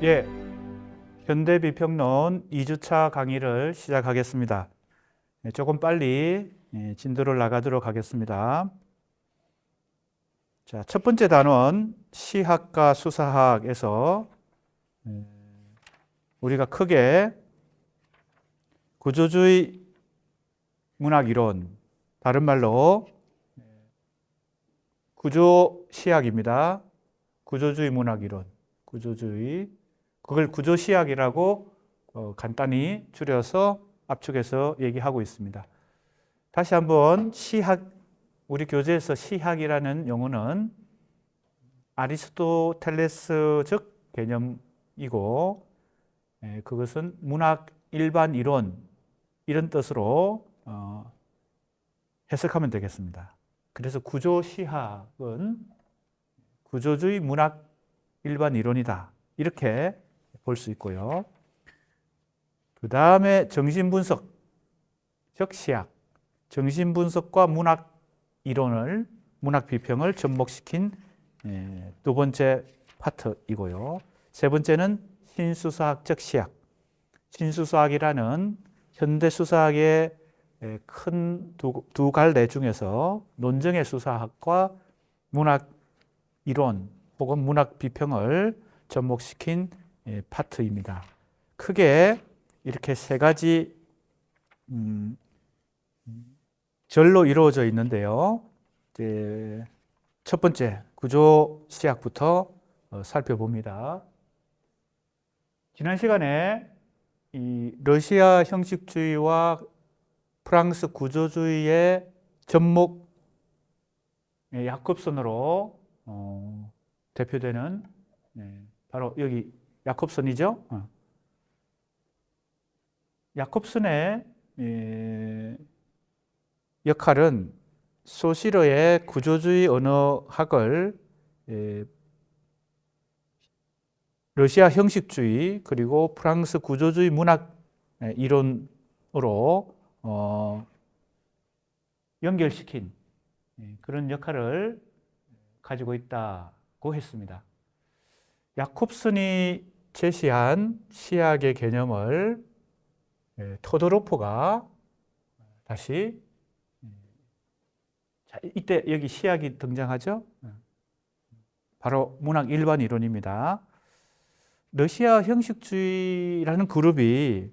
예, 현대비평론 2주차 강의를 시작하겠습니다. 조금 빨리 진도를 나가도록 하겠습니다. 자, 첫 번째 단원 시학과 수사학에서 우리가 크게 구조주의 문학이론, 다른 말로 구조시학입니다. 구조주의 문학이론, 그걸 구조시학이라고 간단히 줄여서 압축해서 얘기하고 있습니다. 다시 한번 우리 교재에서 시학이라는 용어는 아리스토텔레스적 개념이고, 그것은 문학 일반 이론 이런 뜻으로 해석하면 되겠습니다. 그래서 구조시학은 구조주의 문학 일반 이론이다, 이렇게 볼 수 있고요. 그 다음에 정신분석, 즉 시학, 정신분석과 문학 이론을, 문학 비평을 접목시킨 두 번째 파트이고요. 세 번째는 신수사학적 시학, 신수사학이라는 현대수사학의 큰 두 갈래 중에서 논정의 수사학과 문학 이론 혹은 문학 비평을 접목시킨 파트입니다. 크게 이렇게 세 가지 절로 이루어져 있는데요. 첫 번째 구조시학부터 살펴봅니다. 지난 시간에 이 러시아 형식주의와 프랑스 구조주의의 접목, 야콥선으로 대표되는 바로 여기 야콥선이죠. 야콥선의 역할은 소시러의 구조주의 언어학을 러시아 형식주의 그리고 프랑스 구조주의 문학 이론으로 연결시킨 그런 역할을 가지고 있다고 했습니다. 야콥슨이 제시한 시학의 개념을 토도로프가 다시, 자, 이때 여기 시학이 등장하죠. 바로 문학 일반 이론입니다. 러시아 형식주의라는 그룹이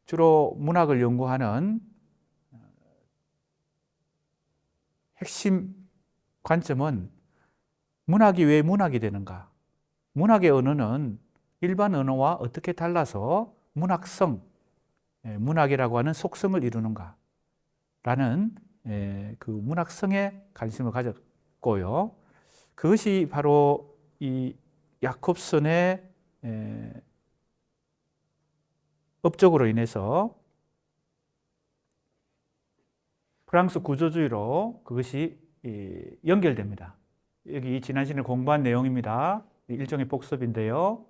주로 문학을 연구하는 핵심 관점은 문학이 왜 문학이 되는가? 문학의 언어는 일반 언어와 어떻게 달라서 문학성, 문학이라고 하는 속성을 이루는가? 라는 그 문학성에 관심을 가졌고요. 그것이 바로 이 야콥슨의 업적으로 인해서 프랑스 구조주의로 그것이 연결됩니다. 여기 지난 시간에 공부한 내용입니다. 일종의 복습인데요.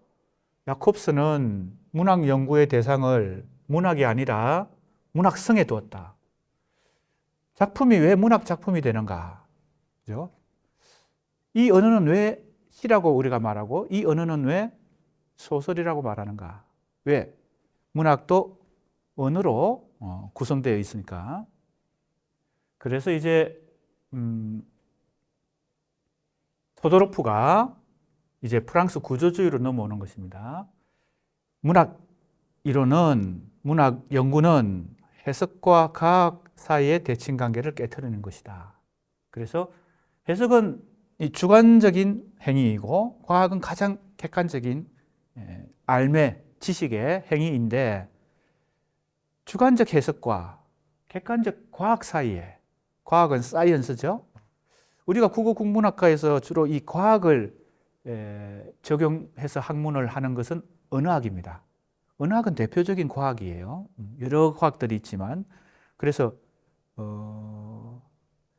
야콥슨은 문학 연구의 대상을 문학이 아니라 문학성에 두었다. 작품이 왜 문학 작품이 되는가? 그죠? 이 언어는 왜 시라고 우리가 말하고 이 언어는 왜 소설이라고 말하는가? 왜? 문학도 언어로 구성되어 있으니까. 그래서 이제 토도로프가 이제 프랑스 구조주의로 넘어오는 것입니다. 문학 이론은, 문학 연구는 해석과 과학 사이의 대칭 관계를 깨트리는 것이다. 그래서 해석은 이 주관적인 행위이고 과학은 가장 객관적인 알매, 지식의 행위인데, 주관적 해석과 객관적 과학 사이에, 과학은 사이언스죠. 우리가 국어 국문학과에서 주로 이 과학을 적용해서 학문을 하는 것은 언어학입니다. 언어학은 대표적인 과학이에요. 여러 과학들이 있지만, 그래서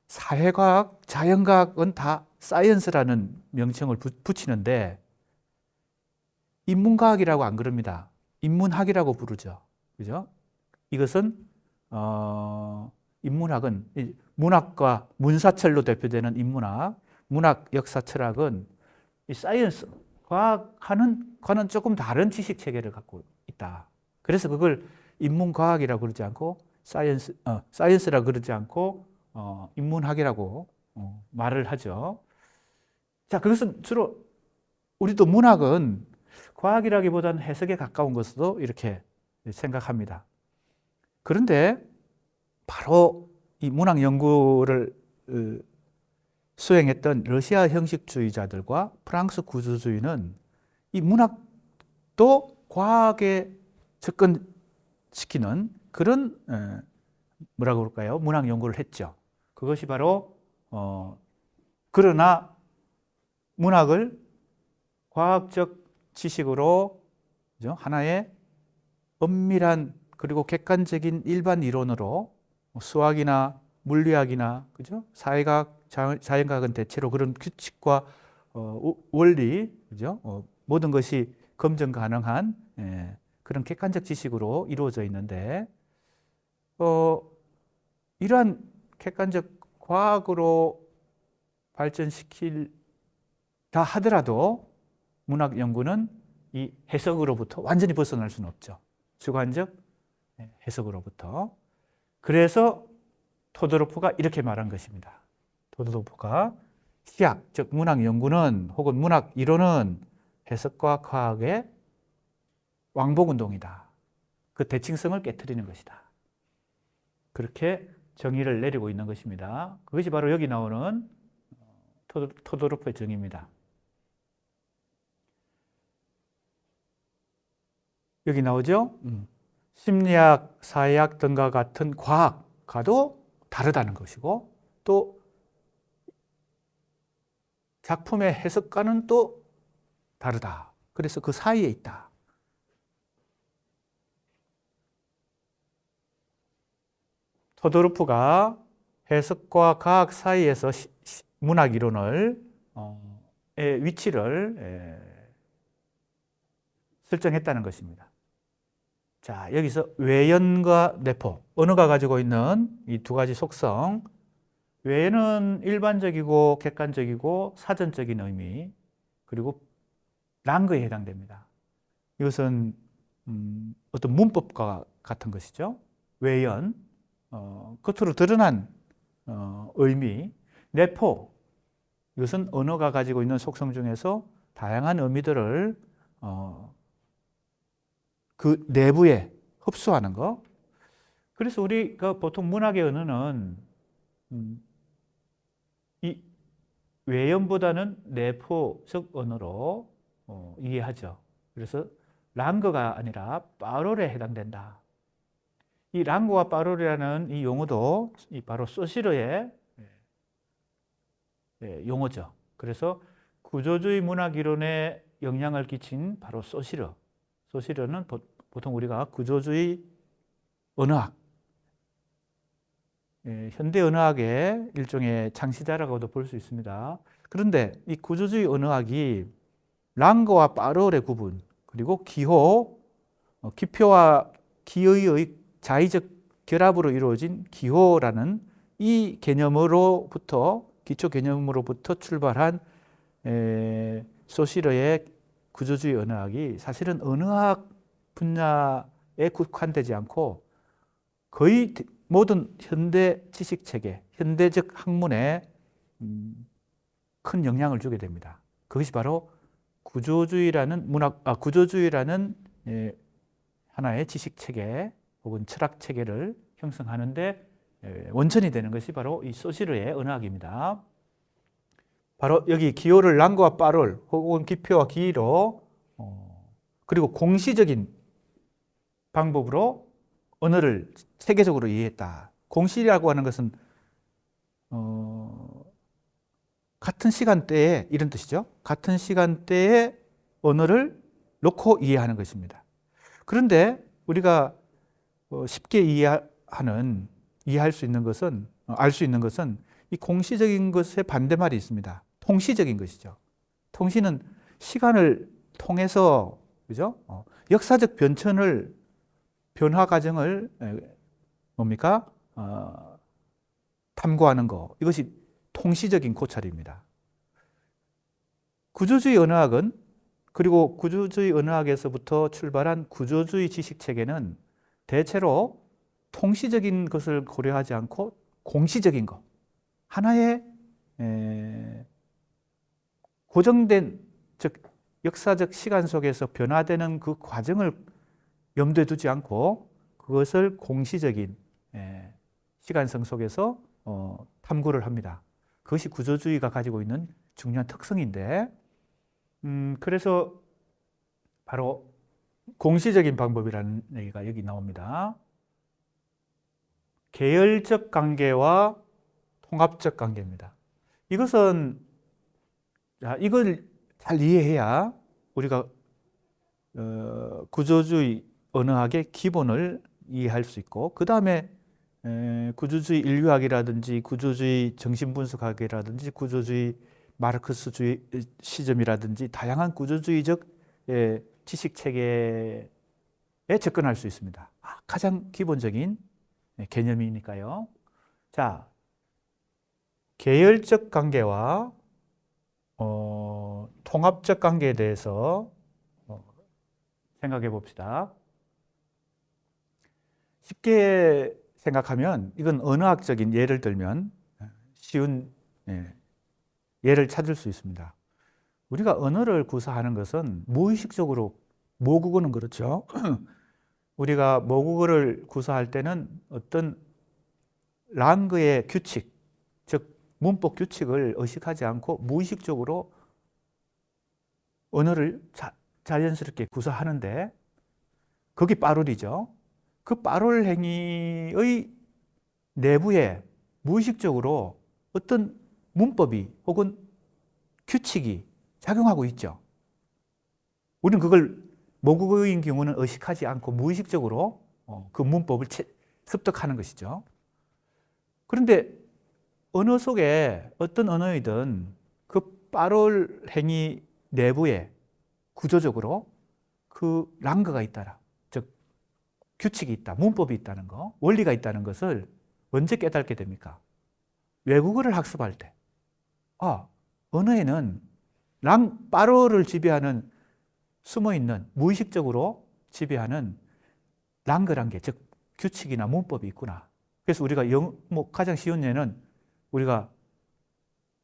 사회과학, 자연과학은 다 사이언스라는 명칭을 붙이는데, 인문과학이라고 안 그럽니다. 인문학이라고 부르죠. 그죠? 이것은 인문학은 문학과 문사철로 대표되는 인문학, 문학 역사 철학은 이 사이언스, 과학과는 조금 다른 지식 체계를 갖고 있다. 그래서 그걸 인문과학이라고 그러지 않고 사이언스라고 그러지 않고 인문학이라고 말을 하죠. 자, 그것은 주로 우리도 문학은 과학이라기보다는 해석에 가까운 것으로 이렇게 생각합니다. 그런데 바로 이 문학 연구를 수행했던 러시아 형식주의자들과 프랑스 구조주의는 이 문학도 과학에 접근시키는 그런 뭐라고 그럴까요? 문학 연구를 했죠. 그것이 바로 그러나 문학을 과학적 지식으로 하나의 엄밀한 그리고 객관적인 일반 이론으로 수학이나 물리학이나 그죠? 사회과학, 자연과학은 대체로 그런 규칙과 원리, 그죠? 모든 것이 검증 가능한 그런 객관적 지식으로 이루어져 있는데 이러한 객관적 과학으로 발전시키다 하더라도 문학 연구는 이 해석으로부터 완전히 벗어날 수는 없죠. 주관적 해석으로부터. 그래서 토도로프가 이렇게 말한 것입니다. 토도로프가 시학, 즉 문학 연구는 혹은 문학 이론은 해석과 과학의 왕복운동이다. 그 대칭성을 깨트리는 것이다. 그렇게 정의를 내리고 있는 것입니다. 그것이 바로 여기 나오는 토도로프의 정의입니다. 여기 나오죠? 심리학, 사회학 등과 같은 과학과도 다르다는 것이고 또 작품의 해석과는 또 다르다. 그래서 그 사이에 있다. 토도르프가 해석과 과학 사이에서 문학 이론을 위치를 설정했다는 것입니다. 자, 여기서 외연과 내포, 언어가 가지고 있는 이 두 가지 속성. 외연은 일반적이고 객관적이고 사전적인 의미, 그리고 랑그에 해당됩니다. 이것은 어떤 문법과 같은 것이죠. 외연, 겉으로 드러난 의미. 내포, 이것은 언어가 가지고 있는 속성 중에서 다양한 의미들을 그 내부에 흡수하는 거. 그래서 우리가 보통 문학의 언어는 이 외연보다는 내포적 언어로 이해하죠. 그래서 랑거가 아니라 파롤에 해당된다. 이 랑거와 파롤이라는 이 용어도 바로 소시르의 용어죠. 그래서 구조주의 문학 이론에 영향을 끼친 바로 소시르. 소시르는 보통 우리가 구조주의 언어학, 현대 언어학의 일종의 창시자라고도 볼 수 있습니다. 그런데 이 구조주의 언어학이 랑거와 파롤의 구분, 그리고 기호, 기표와 기의의 자의적 결합으로 이루어진 기호라는 이 개념으로부터, 기초 개념으로부터 출발한 소시르의 구조주의 언어학이 사실은 언어학 분야에 국한되지 않고 거의 모든 현대 지식체계, 현대적 학문에 큰 영향을 주게 됩니다. 그것이 바로 구조주의라는 구조주의라는 하나의 지식체계 혹은 철학체계를 형성하는데 원천이 되는 것이 바로 이 소시르의 언어학입니다. 바로 여기 기호를 랑거와 파롤 혹은 기표와 기의로 그리고 공시적인 방법으로 언어를 체계적으로 이해했다. 공시라고 하는 것은 같은 시간대에 이런 뜻이죠. 같은 시간대에 언어를 놓고 이해하는 것입니다. 그런데 우리가 쉽게 이해할 수 있는 것은, 알 수 있는 것은 이 공시적인 것의 반대말이 있습니다. 통시적인 것이죠. 통시는 시간을 통해서, 그죠? 역사적 변화 과정을 뭡니까? 탐구하는 거. 이것이 통시적인 고찰입니다. 구조주의 언어학은 그리고 구조주의 언어학에서부터 출발한 구조주의 지식체계는 대체로 통시적인 것을 고려하지 않고 공시적인 것, 하나의 고정된, 즉 역사적 시간 속에서 변화되는 그 과정을 염두에 두지 않고 그것을 공시적인 시간성 속에서 탐구를 합니다. 그것이 구조주의가 가지고 있는 중요한 특성인데, 그래서 바로 공시적인 방법이라는 얘기가 여기 나옵니다. 계열적 관계와 통합적 관계입니다. 이것은, 이걸 잘 이해해야 우리가 구조주의 언어학의 기본을 이해할 수 있고, 그 다음에 구조주의 인류학이라든지 구조주의 정신분석학이라든지 구조주의 마르크스주의 시점이라든지 다양한 구조주의적 지식체계에 접근할 수 있습니다. 가장 기본적인 개념이니까요. 자, 계열적 관계와 통합적 관계에 대해서 생각해 봅시다. 쉽게 생각하면 이건 언어학적인 예를 들면 쉬운 예를 찾을 수 있습니다. 우리가 언어를 구사하는 것은 무의식적으로, 모국어는 그렇죠. 우리가 모국어를 구사할 때는 어떤 랑그의 규칙, 즉 문법 규칙을 의식하지 않고 무의식적으로 언어를 자연스럽게 구사하는데, 그게 빠룰이죠. 그 빠룰 행위의 내부에 무의식적으로 어떤 문법이 혹은 규칙이 작용하고 있죠. 우리는 그걸 모국어인 경우는 의식하지 않고 무의식적으로 그 문법을 습득하는 것이죠. 그런데 언어 속에 어떤 언어이든 그 빠룰 행위 내부에 구조적으로 그 랑그가 있다라, 즉 규칙이 있다, 문법이 있다는 거, 원리가 있다는 것을 언제 깨닫게 됩니까? 외국어를 학습할 때. 언어에는 빠룰을 지배하는, 숨어있는, 무의식적으로 지배하는 랑그란 게, 즉 규칙이나 문법이 있구나. 그래서 우리가 가장 쉬운 예는 우리가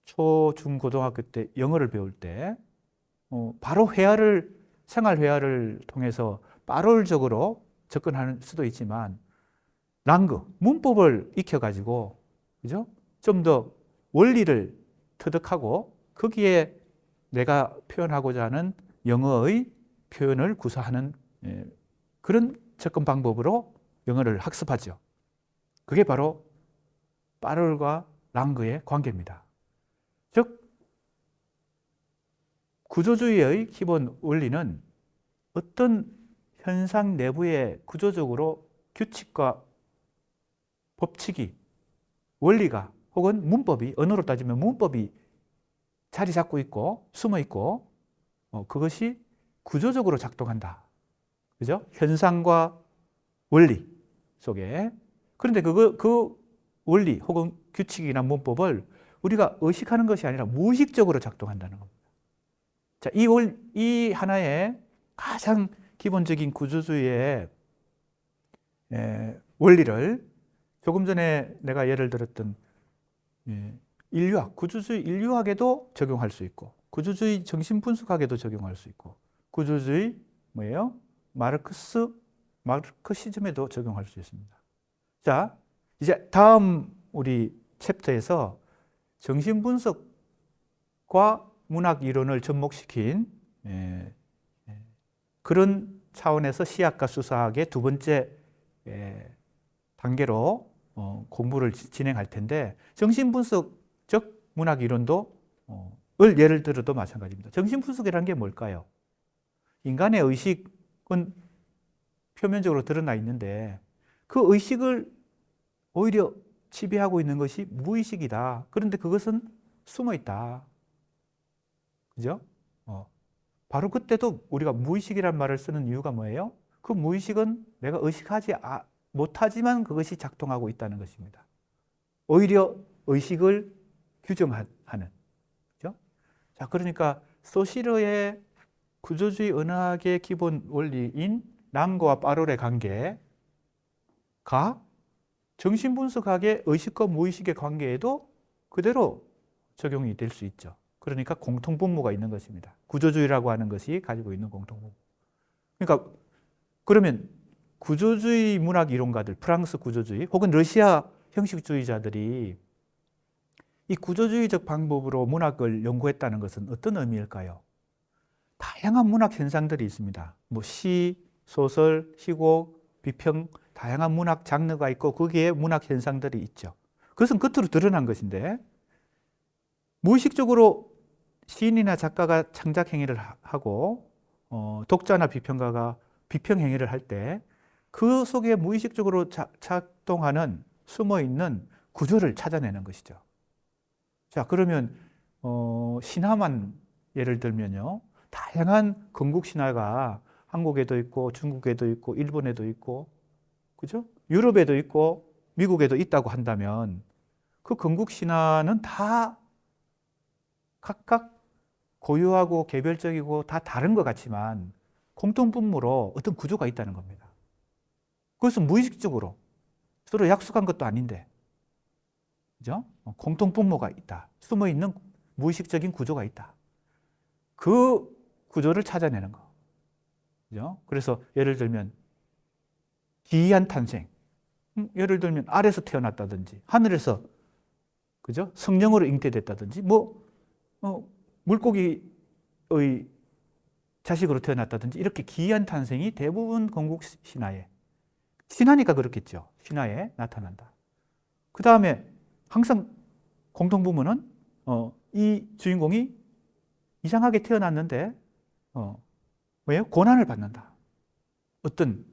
초, 중, 고등학교 때 영어를 배울 때 바로 생활 회화를 통해서 빠룰적으로 접근하는 수도 있지만, 랑그, 문법을 익혀가지고, 그죠? 좀 더 원리를 터득하고 거기에 내가 표현하고자 하는 영어의 표현을 구사하는 그런 접근 방법으로 영어를 학습하죠. 그게 바로 빠룰과 랑그의 관계입니다. 즉, 구조주의의 기본 원리는 어떤 현상 내부에 구조적으로 규칙과 법칙이, 원리가 혹은 문법이, 언어로 따지면 문법이 자리 잡고 있고 숨어 있고 그것이 구조적으로 작동한다. 그죠? 현상과 원리 속에. 그런데 그 원리 혹은 규칙이나 문법을 우리가 의식하는 것이 아니라 무의식적으로 작동한다는 겁니다. 자, 이 하나의 가장 기본적인 구조주의의 원리를 조금 전에 내가 예를 들었던 인류학, 구조주의 인류학에도 적용할 수 있고, 구조주의 정신분석학에도 적용할 수 있고, 구조주의 마르크시즘에도 적용할 수 있습니다. 자, 이제 다음 우리 챕터에서 정신분석과 문학 이론을 접목시킨 그런 차원에서 시학과 수사학의 두 번째 단계로 공부를 진행할 텐데, 정신분석적 문학 이론도 예를 들어도 마찬가지입니다. 정신분석이라는 게 뭘까요? 인간의 의식은 표면적으로 드러나 있는데 그 의식을 오히려 지배하고 있는 것이 무의식이다. 그런데 그것은 숨어 있다. 그죠? 바로 그때도 우리가 무의식이란 말을 쓰는 이유가 뭐예요? 그 무의식은 내가 의식하지 못하지만 그것이 작동하고 있다는 것입니다. 오히려 의식을 규정하는. 그죠? 자, 그러니까 소시르의 구조주의 언어학의 기본 원리인 랑거와 파롤의 관계가 정신분석학의 의식과 무의식의 관계에도 그대로 적용이 될 수 있죠. 그러니까 공통분모가 있는 것입니다. 구조주의라고 하는 것이 가지고 있는 공통분모. 그러니까 그러면 구조주의 문학 이론가들, 프랑스 구조주의 혹은 러시아 형식주의자들이 이 구조주의적 방법으로 문학을 연구했다는 것은 어떤 의미일까요? 다양한 문학 현상들이 있습니다. 뭐 시, 소설, 희곡, 비평, 다양한 문학 장르가 있고 거기에 문학 현상들이 있죠. 그것은 겉으로 드러난 것인데 무의식적으로 시인이나 작가가 창작 행위를 하고 독자나 비평가가 비평 행위를 할 때 그 속에 무의식적으로 작동하는 숨어있는 구조를 찾아내는 것이죠. 자, 그러면 신화만 예를 들면요. 다양한 건국 신화가 한국에도 있고 중국에도 있고 일본에도 있고 그죠? 유럽에도 있고 미국에도 있다고 한다면 그 건국 신화는 다 각각 고유하고 개별적이고 다 다른 것 같지만 공통분모로 어떤 구조가 있다는 겁니다. 그것은 무의식적으로 서로 약속한 것도 아닌데 그죠? 공통분모가 있다. 숨어있는 무의식적인 구조가 있다. 그 구조를 찾아내는 거. 그죠? 그래서 예를 들면 기이한 탄생. 예를 들면 알에서 태어났다든지 하늘에서 그죠? 성령으로 잉태됐다든지 물고기의 자식으로 태어났다든지 이렇게 기이한 탄생이 대부분 건국 신화에 신화니까 그렇겠죠. 신화에 나타난다. 그 다음에 항상 공통분모는 이 주인공이 이상하게 태어났는데 왜요? 고난을 받는다. 어떤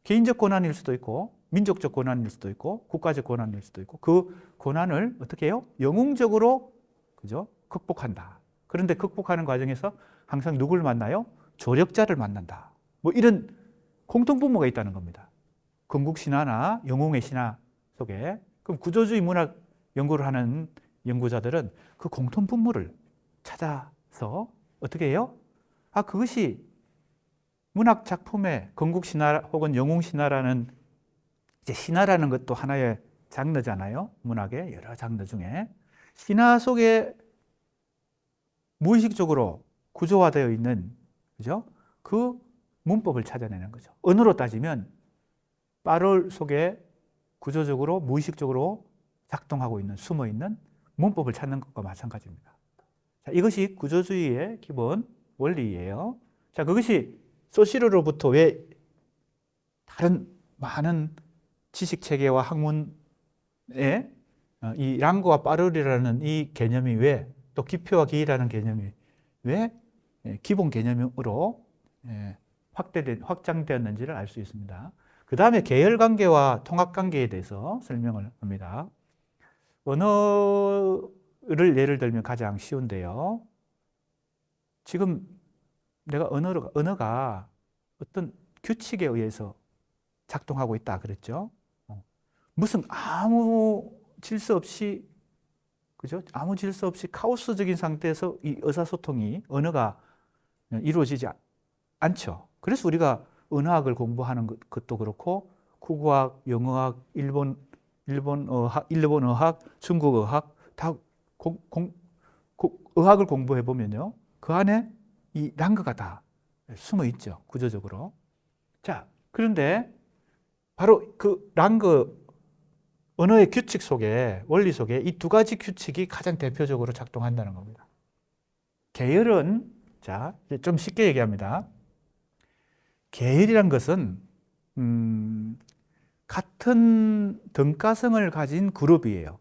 개인적 고난일 수도 있고 민족적 고난일 수도 있고 국가적 고난일 수도 있고 그 고난을 어떻게 해요? 영웅적으로 그죠? 극복한다. 그런데 극복하는 과정에서 항상 누굴 만나요? 조력자를 만난다. 뭐 이런 공통분모가 있다는 겁니다. 건국 신화나 영웅의 신화 속에 그럼 구조주의 문학 연구를 하는 연구자들은 그 공통분모를 찾아서 어떻게 해요? 그것이 문학 작품의 건국 신화 혹은 영웅 신화라는 이제 신화라는 것도 하나의 장르잖아요. 문학의 여러 장르 중에 신화 속에 무의식적으로 구조화되어 있는 그죠? 그 문법을 찾아내는 거죠. 언어로 따지면 파롤 속에 구조적으로 무의식적으로 작동하고 있는 숨어있는 문법을 찾는 것과 마찬가지입니다. 자, 이것이 구조주의의 기본 원리예요. 자, 그것이 소시르로부터 왜 다른 많은 지식 체계와 학문에 이 랑거와 파롤이라는 이 개념이 왜 또 기표와 기이라는 개념이 왜 기본 개념으로 확장되었는지를 알 수 있습니다. 그 다음에 계열관계와 통합관계에 대해서 설명을 합니다. 언어를 예를 들면 가장 쉬운데요. 지금 내가 언어가 어떤 규칙에 의해서 작동하고 있다 그랬죠. 무슨 아무 질서 없이 그죠? 아무 질서 없이 카오스적인 상태에서 이 의사소통이 언어가 이루어지지 않죠. 그래서 우리가 언어학을 공부하는 것도 그렇고 국어학, 영어학, 일본어학, 중국어학 다 의학을 공부해 보면요. 그 안에 이 랑거가 다 숨어 있죠. 구조적으로. 자, 그런데 바로 그 랑거 언어의 규칙 속에 원리 속에 이 두 가지 규칙이 가장 대표적으로 작동한다는 겁니다. 계열은 자, 좀 쉽게 얘기합니다. 계열이란 것은 같은 등가성을 가진 그룹이에요.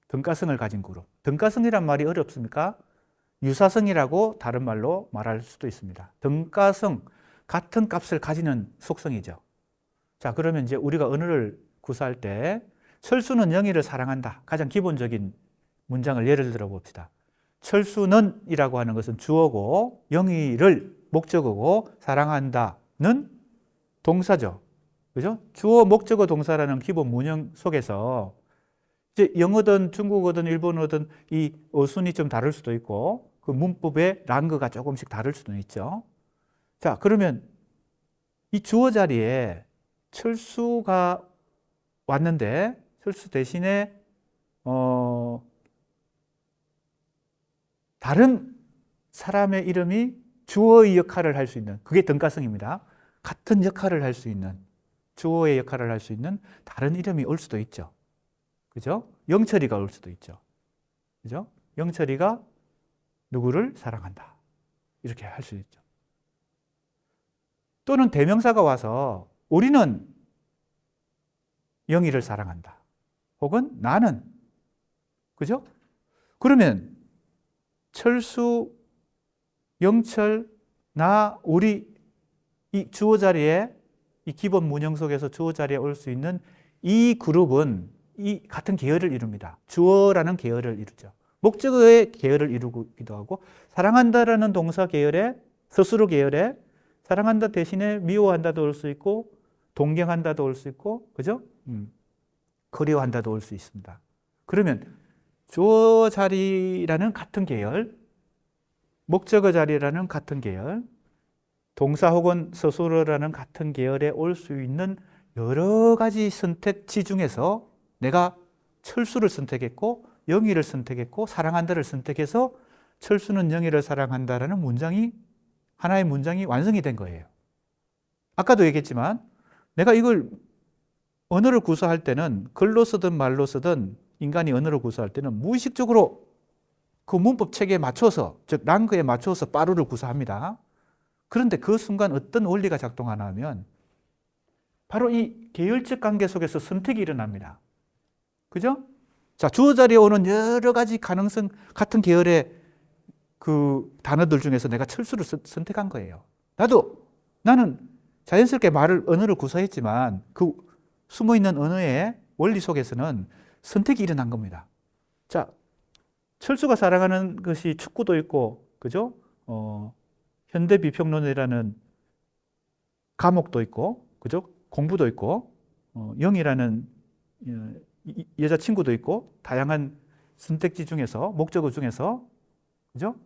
등가성을 가진 그룹. 등가성이란 말이 어렵습니까? 유사성이라고 다른 말로 말할 수도 있습니다. 등가성, 같은 값을 가지는 속성이죠. 자, 그러면 이제 우리가 언어를 구사할 때 철수는 영희를 사랑한다. 가장 기본적인 문장을 예를 들어 봅시다. 철수는 이라고 하는 것은 주어고 영희를 목적어고 사랑한다는 동사죠. 그죠? 주어, 목적어, 동사라는 기본 문형 속에서 이제 영어든 중국어든 일본어든 이 어순이 좀 다를 수도 있고 그 문법의 랑거가 조금씩 다를 수도 있죠. 자, 그러면 이 주어 자리에 철수가 왔는데 철수 대신에 다른 사람의 이름이 주어의 역할을 할 수 있는, 그게 등가성입니다. 같은 역할을 할 수 있는, 주어의 역할을 할 수 있는 다른 이름이 올 수도 있죠. 그죠? 영철이가 올 수도 있죠. 그죠? 영철이가 누구를 사랑한다. 이렇게 할 수 있죠. 또는 대명사가 와서 우리는 영희를 사랑한다. 혹은 나는. 그죠? 그러면 철수, 영철, 나, 우리 이 주어 자리에 이 기본 문형 속에서 주어 자리에 올 수 있는 이 그룹은 이 같은 계열을 이룹니다. 주어라는 계열을 이루죠. 목적어의 계열을 이루기도 하고 사랑한다라는 동사 계열에 스스로 계열에 사랑한다 대신에 미워한다도 올 수 있고 동경한다도 올 수 있고 그죠? 그리워한다도 올 수 있습니다. 그러면 주어 자리라는 같은 계열, 목적어 자리라는 같은 계열, 동사 혹은 스스로라는 같은 계열에 올 수 있는 여러 가지 선택지 중에서 내가 철수를 선택했고 영희를 선택했고 사랑한다를 선택해서 철수는 영희를 사랑한다라는 문장이 하나의 문장이 완성이 된 거예요. 아까도 얘기했지만 내가 이걸 언어를 구사할 때는 글로 쓰든 말로 쓰든 인간이 언어를 구사할 때는 무의식적으로 그 문법 체계에 맞춰서 즉 랑그에 맞춰서 빠루를 구사합니다. 그런데 그 순간 어떤 원리가 작동하나 하면 바로 이 계열적 관계 속에서 선택이 일어납니다. 그죠? 자, 주어 자리에 오는 여러 가지 가능성 같은 계열의 그 단어들 중에서 내가 철수를 선택한 거예요. 나는 자연스럽게 언어를 구사했지만 그 숨어있는 언어의 원리 속에서는 선택이 일어난 겁니다. 자, 철수가 사랑하는 것이 축구도 있고, 그죠? 현대 비평론이라는 과목도 있고, 그죠? 공부도 있고, 영이라는 여자친구도 있고, 다양한 선택지 중에서, 목적어 중에서, 그죠?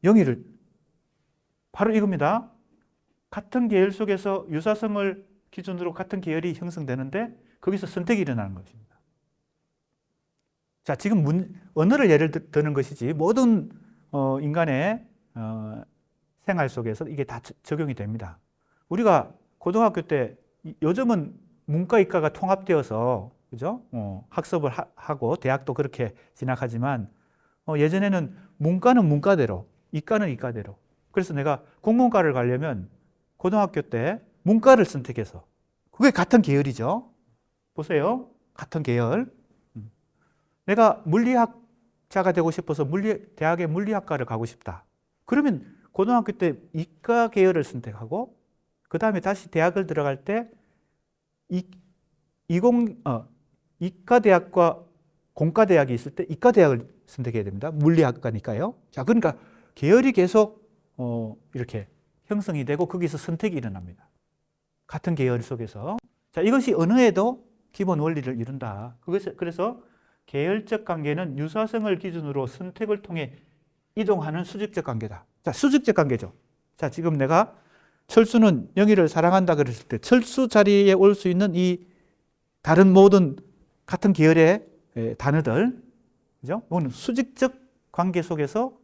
영희를, 바로 이겁니다. 같은 계열 속에서 유사성을 기준으로 같은 계열이 형성되는데, 거기서 선택이 일어나는 것입니다. 자, 지금 언어를 예를 드는 것이지, 모든 인간의 생활 속에서 이게 다 적용이 됩니다. 우리가 고등학교 때 요즘은 문과, 이과가 통합되어서 그죠? 학습을 하고 대학도 그렇게 진학하지만 예전에는 문과는 문과대로, 이과는 이과대로. 그래서 내가 국문과를 가려면 고등학교 때 문과를 선택해서 그게 같은 계열이죠. 보세요. 같은 계열. 내가 물리학자가 되고 싶어서 대학의 물리학과를 가고 싶다. 그러면 고등학교 때 이과 계열을 선택하고 그 다음에 다시 대학을 들어갈 때 이과대학과 공과대학이 있을 때 이과대학을 선택해야 됩니다. 물리학과니까요. 자, 그러니까 계열이 계속 이렇게 형성이 되고 거기서 선택이 일어납니다. 같은 계열 속에서. 자, 이것이 언어에도 기본 원리를 이룬다. 그래서 계열적 관계는 유사성을 기준으로 선택을 통해 이동하는 수직적 관계다. 자, 수직적 관계죠. 자, 지금 내가 철수는 영희를 사랑한다 그랬을 때 철수 자리에 올 수 있는 이 다른 모든 같은 계열의 단어들, 그죠? 이거는 수직적 관계 속에서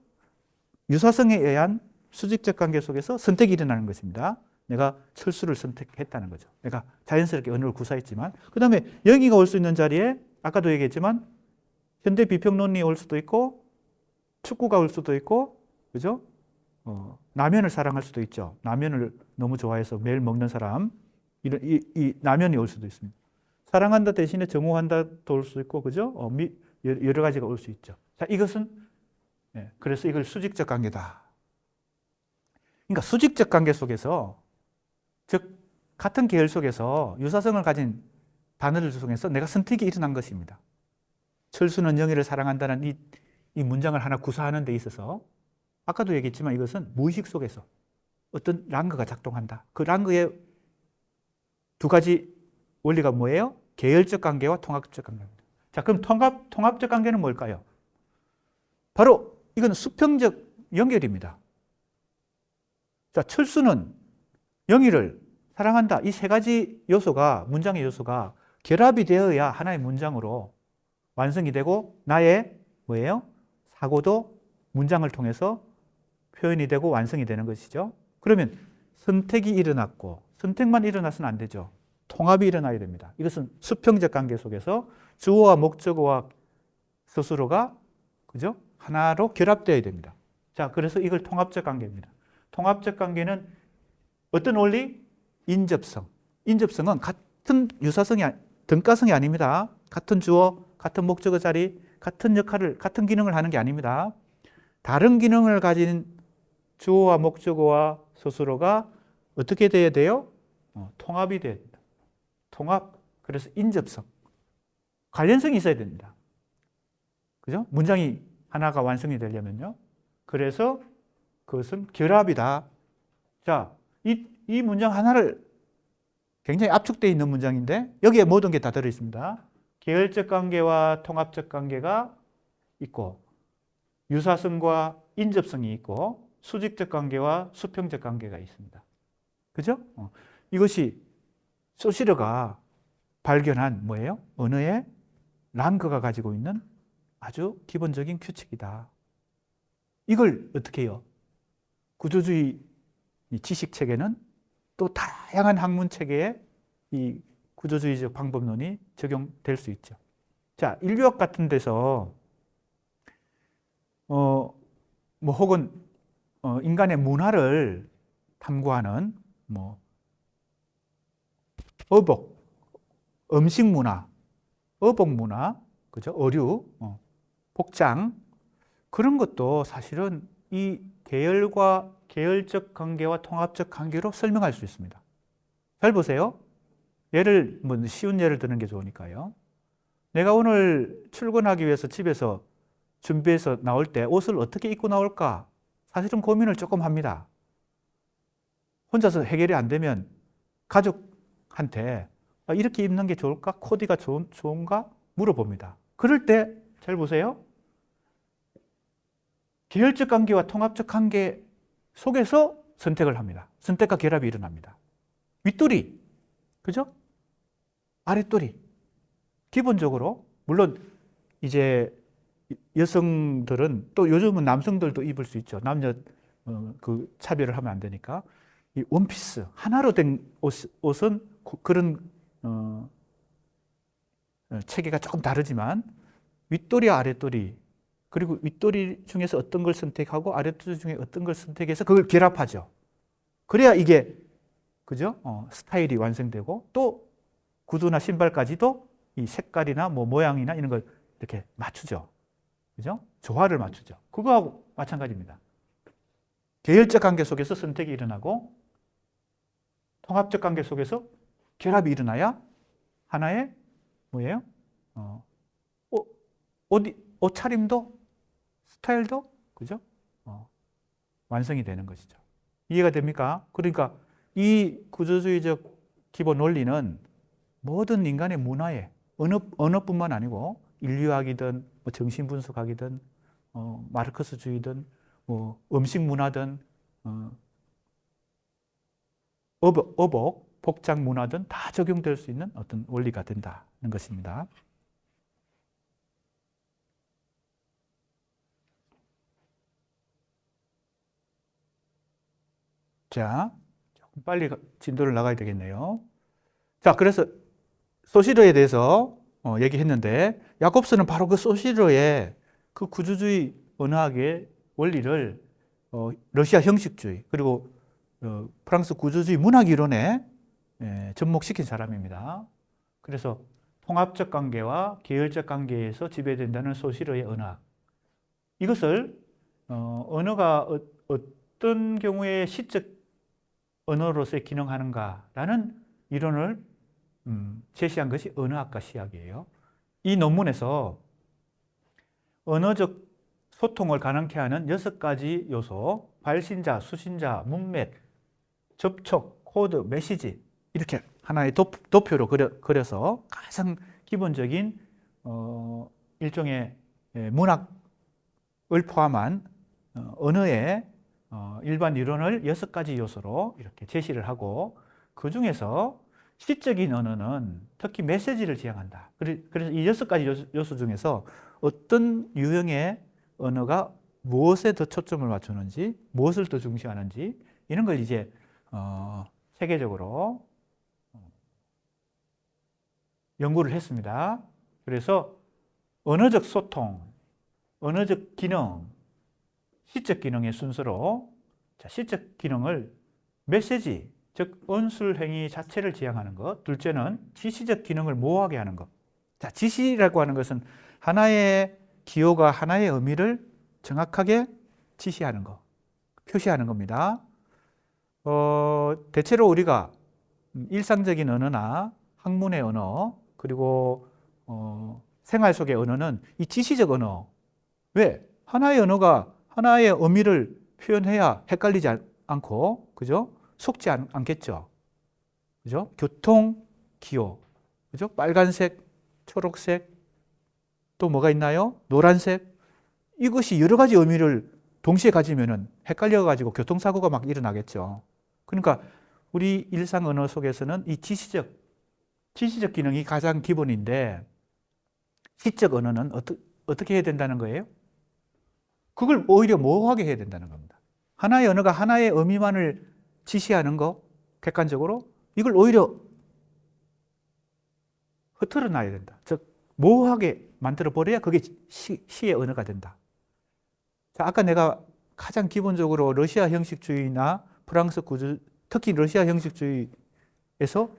유사성에 의한 수직적 관계 속에서 선택이 일어나는 것입니다. 내가 철수를 선택했다는 거죠. 내가 자연스럽게 언어를 구사했지만, 그 다음에 영희가 올 수 있는 자리에 아까도 얘기했지만 현대 비평론이 올 수도 있고 축구가 올 수도 있고, 그죠? 라면을 사랑할 수도 있죠. 라면을 너무 좋아해서 매일 먹는 사람, 이 라면이 올 수도 있습니다. 사랑한다 대신에 정오한다도 올 수 있고, 그죠? 여러 가지가 올 수 있죠. 자, 이것은 그래서 이걸 수직적 관계다. 그러니까 수직적 관계 속에서, 즉 같은 계열 속에서 유사성을 가진 단어를 통해서 내가 선택이 일어난 것입니다. 철수는 영희를 사랑한다는 이 문장을 하나 구사하는 데 있어서 아까도 얘기했지만 이것은 무의식 속에서 어떤 랑그가 작동한다. 그 랑그의 두 가지 원리가 뭐예요? 계열적 관계와 통합적 관계입니다. 자, 그럼 통합적 관계는 뭘까요? 바로 이건 수평적 연결입니다. 자, 철수는 영희를 사랑한다. 이 세 가지 요소가, 문장의 요소가 결합이 되어야 하나의 문장으로 완성이 되고 나의 뭐예요? 사고도 문장을 통해서 표현이 되고 완성이 되는 것이죠. 그러면 선택이 일어났고 선택만 일어나서는 안 되죠. 통합이 일어나야 됩니다. 이것은 수평적 관계 속에서 주어와 목적어와 스스로가 그죠? 하나로 결합되어야 됩니다. 자, 그래서 이걸 통합적 관계입니다. 통합적 관계는 어떤 원리? 인접성. 인접성은 같은 유사성이 등가성이 아닙니다. 같은 주어, 같은 목적어 자리, 같은 역할을, 같은 기능을 하는 게 아닙니다. 다른 기능을 가진 주어와 목적어와 스스로가 어떻게 돼야 돼요? 통합이 돼야 됩니다. 통합. 그래서 인접성. 관련성이 있어야 됩니다. 그죠? 문장이 하나가 완성이 되려면요. 그래서 그것은 결합이다. 자, 이 문장 하나를 굉장히 압축되어 있는 문장인데 여기에 모든 게 다 들어있습니다. 계열적 관계와 통합적 관계가 있고 유사성과 인접성이 있고 수직적 관계와 수평적 관계가 있습니다. 그죠? 이것이 소시르가 발견한 뭐예요? 언어의 랑그가 가지고 있는 아주 기본적인 규칙이다. 이걸 어떻게 해요? 구조주의 지식 체계는 또 다양한 학문 체계에 이 구조주의적 방법론이 적용될 수 있죠. 자, 인류학 같은 데서 뭐 혹은 인간의 문화를 탐구하는 뭐 어복, 음식 문화, 어복 문화, 그죠? 어류, 복장 그런 것도 사실은 이 계열과 계열적 관계와 통합적 관계로 설명할 수 있습니다. 잘 보세요. 쉬운 예를 드는 게 좋으니까요. 내가 오늘 출근하기 위해서 집에서 준비해서 나올 때 옷을 어떻게 입고 나올까? 사실은 고민을 조금 합니다. 혼자서 해결이 안 되면 가족한테 이렇게 입는 게 좋을까? 코디가 좋은가? 물어봅니다. 그럴 때 잘 보세요. 계열적 관계와 통합적 관계 속에서 선택을 합니다. 선택과 결합이 일어납니다. 윗도리, 그죠? 아랫도리. 기본적으로, 물론 이제 여성들은 또 요즘은 남성들도 입을 수 있죠. 남녀 그 차별을 하면 안 되니까. 이 원피스, 하나로 된 옷은 그런 체계가 조금 다르지만 윗도리와 아랫도리, 그리고 윗도리 중에서 어떤 걸 선택하고 아랫도리 중에 어떤 걸 선택해서 그걸 결합하죠. 그래야 이게 그죠? 스타일이 완성되고 또 구두나 신발까지도 이 색깔이나 뭐 모양이나 이런 걸 이렇게 맞추죠. 그죠? 조화를 맞추죠. 그거하고 마찬가지입니다. 계열적 관계 속에서 선택이 일어나고 통합적 관계 속에서 결합이 일어나야 하나의 뭐예요? 옷차림도 스타일도 그죠? 완성이 되는 것이죠. 이해가 됩니까? 그러니까 이 구조주의적 기본 원리는 모든 인간의 문화에 언어뿐만 아니고 인류학이든 뭐 정신분석학이든 마르크스주의든 뭐 음식 문화든 어복, 복장 문화든 다 적용될 수 있는 어떤 원리가 된다는 것입니다. 자, 조금 빨리 진도를 나가야 되겠네요. 자, 그래서 소시르에 대해서 얘기했는데 야콥스는 바로 그 소시르의 그 구조주의 언어학의 원리를 러시아 형식주의 그리고 프랑스 구조주의 문학 이론에 접목시킨 사람입니다. 그래서 통합적 관계와 계열적 관계에서 지배된다는 소시르의 언어학, 이것을 언어가 어떤 경우에 시적 언어로서의 기능하는가라는 이론을 제시한 것이 언어학과 시학이에요. 이 논문에서 언어적 소통을 가능케 하는 6가지 요소, 발신자, 수신자, 문맥, 접촉, 코드, 메시지, 이렇게 하나의 도표로 그려서 가장 기본적인 일종의 문학을 포함한 언어의 일반 이론을 6가지 요소로 이렇게 제시를 하고 그 중에서 시적인 언어는 특히 메시지를 지향한다. 그래서 이 6가지 요소 중에서 어떤 유형의 언어가 무엇에 더 초점을 맞추는지, 무엇을 더 중시하는지 이런 걸 이제 세계적으로 연구를 했습니다. 그래서 언어적 소통, 언어적 기능, 시적 기능의 순서로 시적 기능을 메시지, 즉 언술 행위 자체를 지향하는 것. 둘째는 지시적 기능을 모호하게 하는 것. 자, 지시라고 하는 것은 하나의 기호가 하나의 의미를 정확하게 지시하는 것, 표시하는 겁니다. 대체로 우리가 일상적인 언어나 학문의 언어, 그리고 생활 속의 언어는 이 지시적 언어. 왜? 하나의 언어가 하나의 의미를 표현해야 헷갈리지 않고, 그죠? 속지 않겠죠. 그죠? 교통, 기호. 그죠? 빨간색, 초록색, 또 뭐가 있나요? 노란색. 이것이 여러 가지 의미를 동시에 가지면은 헷갈려가지고 교통사고가 막 일어나겠죠. 그러니까 우리 일상 언어 속에서는 이 지시적 기능이 가장 기본인데 시적 언어는 어떻게 해야 된다는 거예요? 그걸 오히려 모호하게 해야 된다는 겁니다. 하나의 언어가 하나의 의미만을 지시하는 거, 객관적으로 이걸 오히려 흐트러 놔야 된다. 즉 모호하게 만들어 버려야 그게 시의 언어가 된다. 자, 아까 내가 가장 기본적으로 러시아 형식주의나 프랑스 구조, 특히 러시아 형식주의에서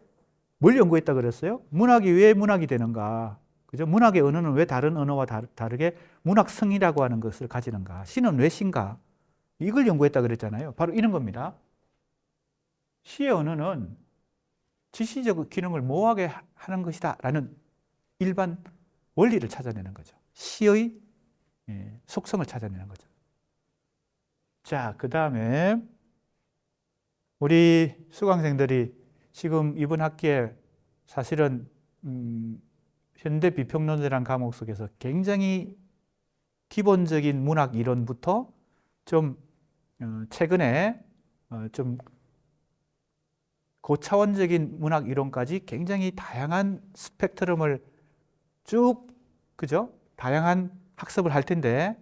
뭘 연구했다 그랬어요? 문학이 왜 문학이 되는가? 그죠? 문학의 언어는 왜 다른 언어와 다르게 문학성이라고 하는 것을 가지는가? 시는 왜 시인가? 이걸 연구했다 그랬잖아요. 바로 이런 겁니다. 시의 언어는 지시적 기능을 모호하게 하는 것이다 라는 일반 원리를 찾아내는 거죠. 시의 속성을 찾아내는 거죠. 자, 그 다음에 우리 수강생들이 지금 이번 학기에 사실은 현대 비평론이라는 과목 속에서 굉장히 기본적인 문학 이론부터 좀 최근에 좀 고차원적인 문학 이론까지 굉장히 다양한 스펙트럼을 쭉, 그죠? 다양한 학습을 할 텐데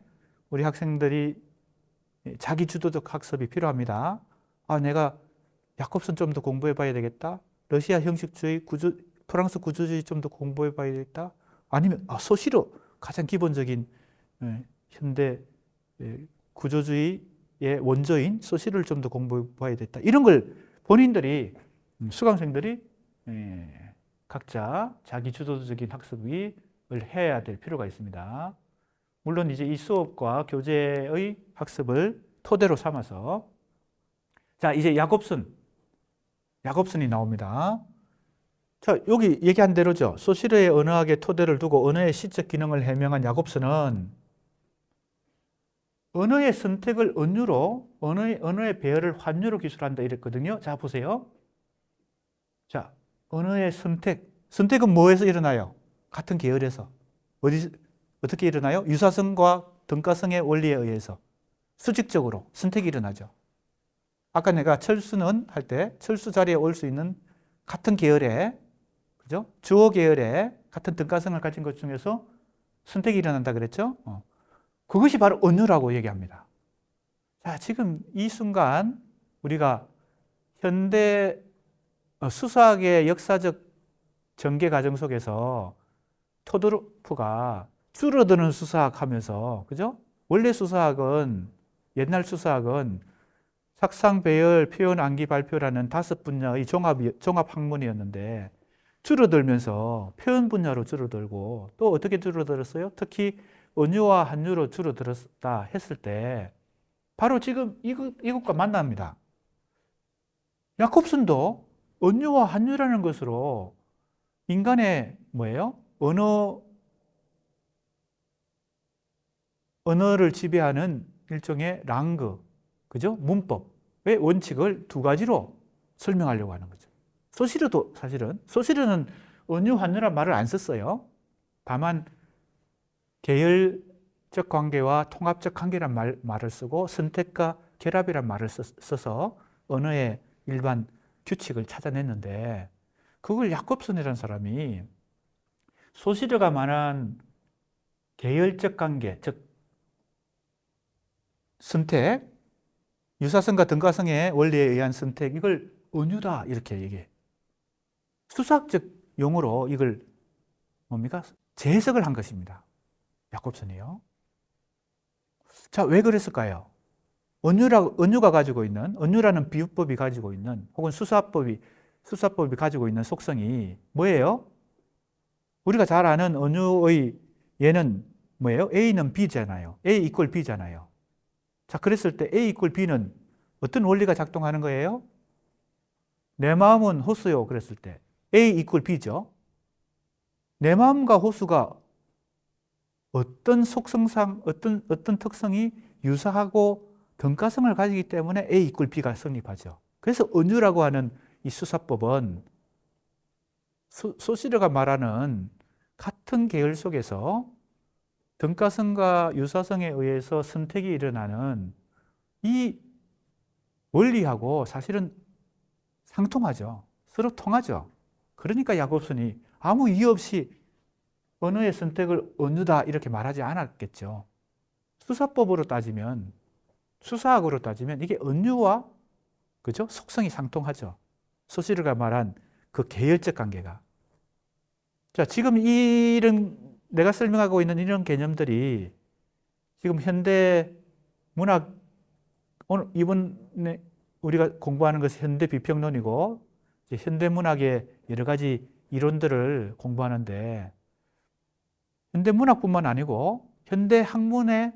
우리 학생들이 자기 주도적 학습이 필요합니다. 아, 내가 야콥슨 좀 더 공부해 봐야 되겠다. 러시아 형식주의, 프랑스 구조주의 좀 더 공부해 봐야 되겠다. 아니면 소시로 가장 기본적인 현대 구조주의의 원조인 소시를 좀 더 공부해 봐야 되겠다. 이런 걸 본인들이 수강생들이 각자 자기 주도적인 학습을 해야 될 필요가 있습니다. 물론 이제 이 수업과 교재의 학습을 토대로 삼아서 자, 이제 야콥슨이 나옵니다. 자, 여기 얘기한 대로죠. 소시르의 언어학의 토대를 두고 언어의 시적 기능을 해명한 야콥슨은 언어의 선택을 언유로, 언어의 배열을 환유로 기술한다 이랬거든요. 자, 보세요. 자, 언어의 선택은 뭐에서 일어나요? 같은 계열에서. 어떻게 일어나요? 유사성과 등가성의 원리에 의해서 수직적으로 선택이 일어나죠. 아까 내가 철수는 할 때 철수 자리에 올 수 있는 같은 계열의, 그죠? 주어 계열의 같은 등가성을 가진 것 중에서 선택이 일어난다 그랬죠? 그것이 바로 언어라고 얘기합니다. 자, 지금 이 순간 우리가 현대 수사학의 역사적 전개 과정 속에서 토도르프가 줄어드는 수사학 하면서, 그죠? 원래 수사학은, 옛날 수사학은 삭상, 배열, 표현, 암기, 발표라는 5분야의 종합 학문이었는데 줄어들면서 표현 분야로 줄어들고 또 어떻게 줄어들었어요? 특히 언유와 한유로 줄어들었다 했을 때 바로 지금 이것과 만납니다. 야콥슨도 언유와 한유라는 것으로 인간의 뭐예요? 언어를 지배하는 일종의 랑그, 그죠? 문법의 원칙을 2가지로 설명하려고 하는 거죠. 소시르도 사실은, 소시르는 언유, 한유란 말을 안 썼어요. 다만 계열적 관계와 통합적 관계란 말을 쓰고 선택과 결합이란 말을 써서 언어의 일반 규칙을 찾아냈는데 그걸 야콥슨이라는 사람이 소시르가 말한 계열적 관계, 즉 선택, 유사성과 등가성의 원리에 의한 선택, 이걸 은유다 이렇게 얘기해. 수사학적 용어로 이걸 뭡니까? 재해석을 한 것입니다. 야콥슨이요. 자, 왜 그랬을까요? 은유가 가지고 있는, 은유라는 비유법이 가지고 있는, 혹은 수사법이 가지고 있는 속성이 뭐예요? 우리가 잘 아는 은유의 얘는 뭐예요? A는 B잖아요. A 이퀄 B잖아요. 자, 그랬을 때 A 이퀄 B는 어떤 원리가 작동하는 거예요? 내 마음은 호수요. 그랬을 때 A 이퀄 B죠. 내 마음과 호수가 어떤 속성상, 어떤 특성이 유사하고 등가성을 가지기 때문에 A 이퀄 B가 성립하죠. 그래서 은유라고 하는 이 수사법은 소시르가 말하는 같은 계열 속에서 등가성과 유사성에 의해서 선택이 일어나는 이 원리하고 사실은 상통하죠. 서로 통하죠. 그러니까 야콥슨이 아무 이유 없이 언어의 선택을 은유다 이렇게 말하지 않았겠죠. 수사학으로 따지면 이게 은유와 그죠? 속성이 상통하죠. 소시르가 말한 그 계열적 관계가. 자, 지금 내가 설명하고 있는 이런 개념들이 지금 현대 문학, 오늘 이번에 우리가 공부하는 것이 현대 비평론이고 현대 문학의 여러 가지 이론들을 공부하는데 현대 문학뿐만 아니고 현대 학문의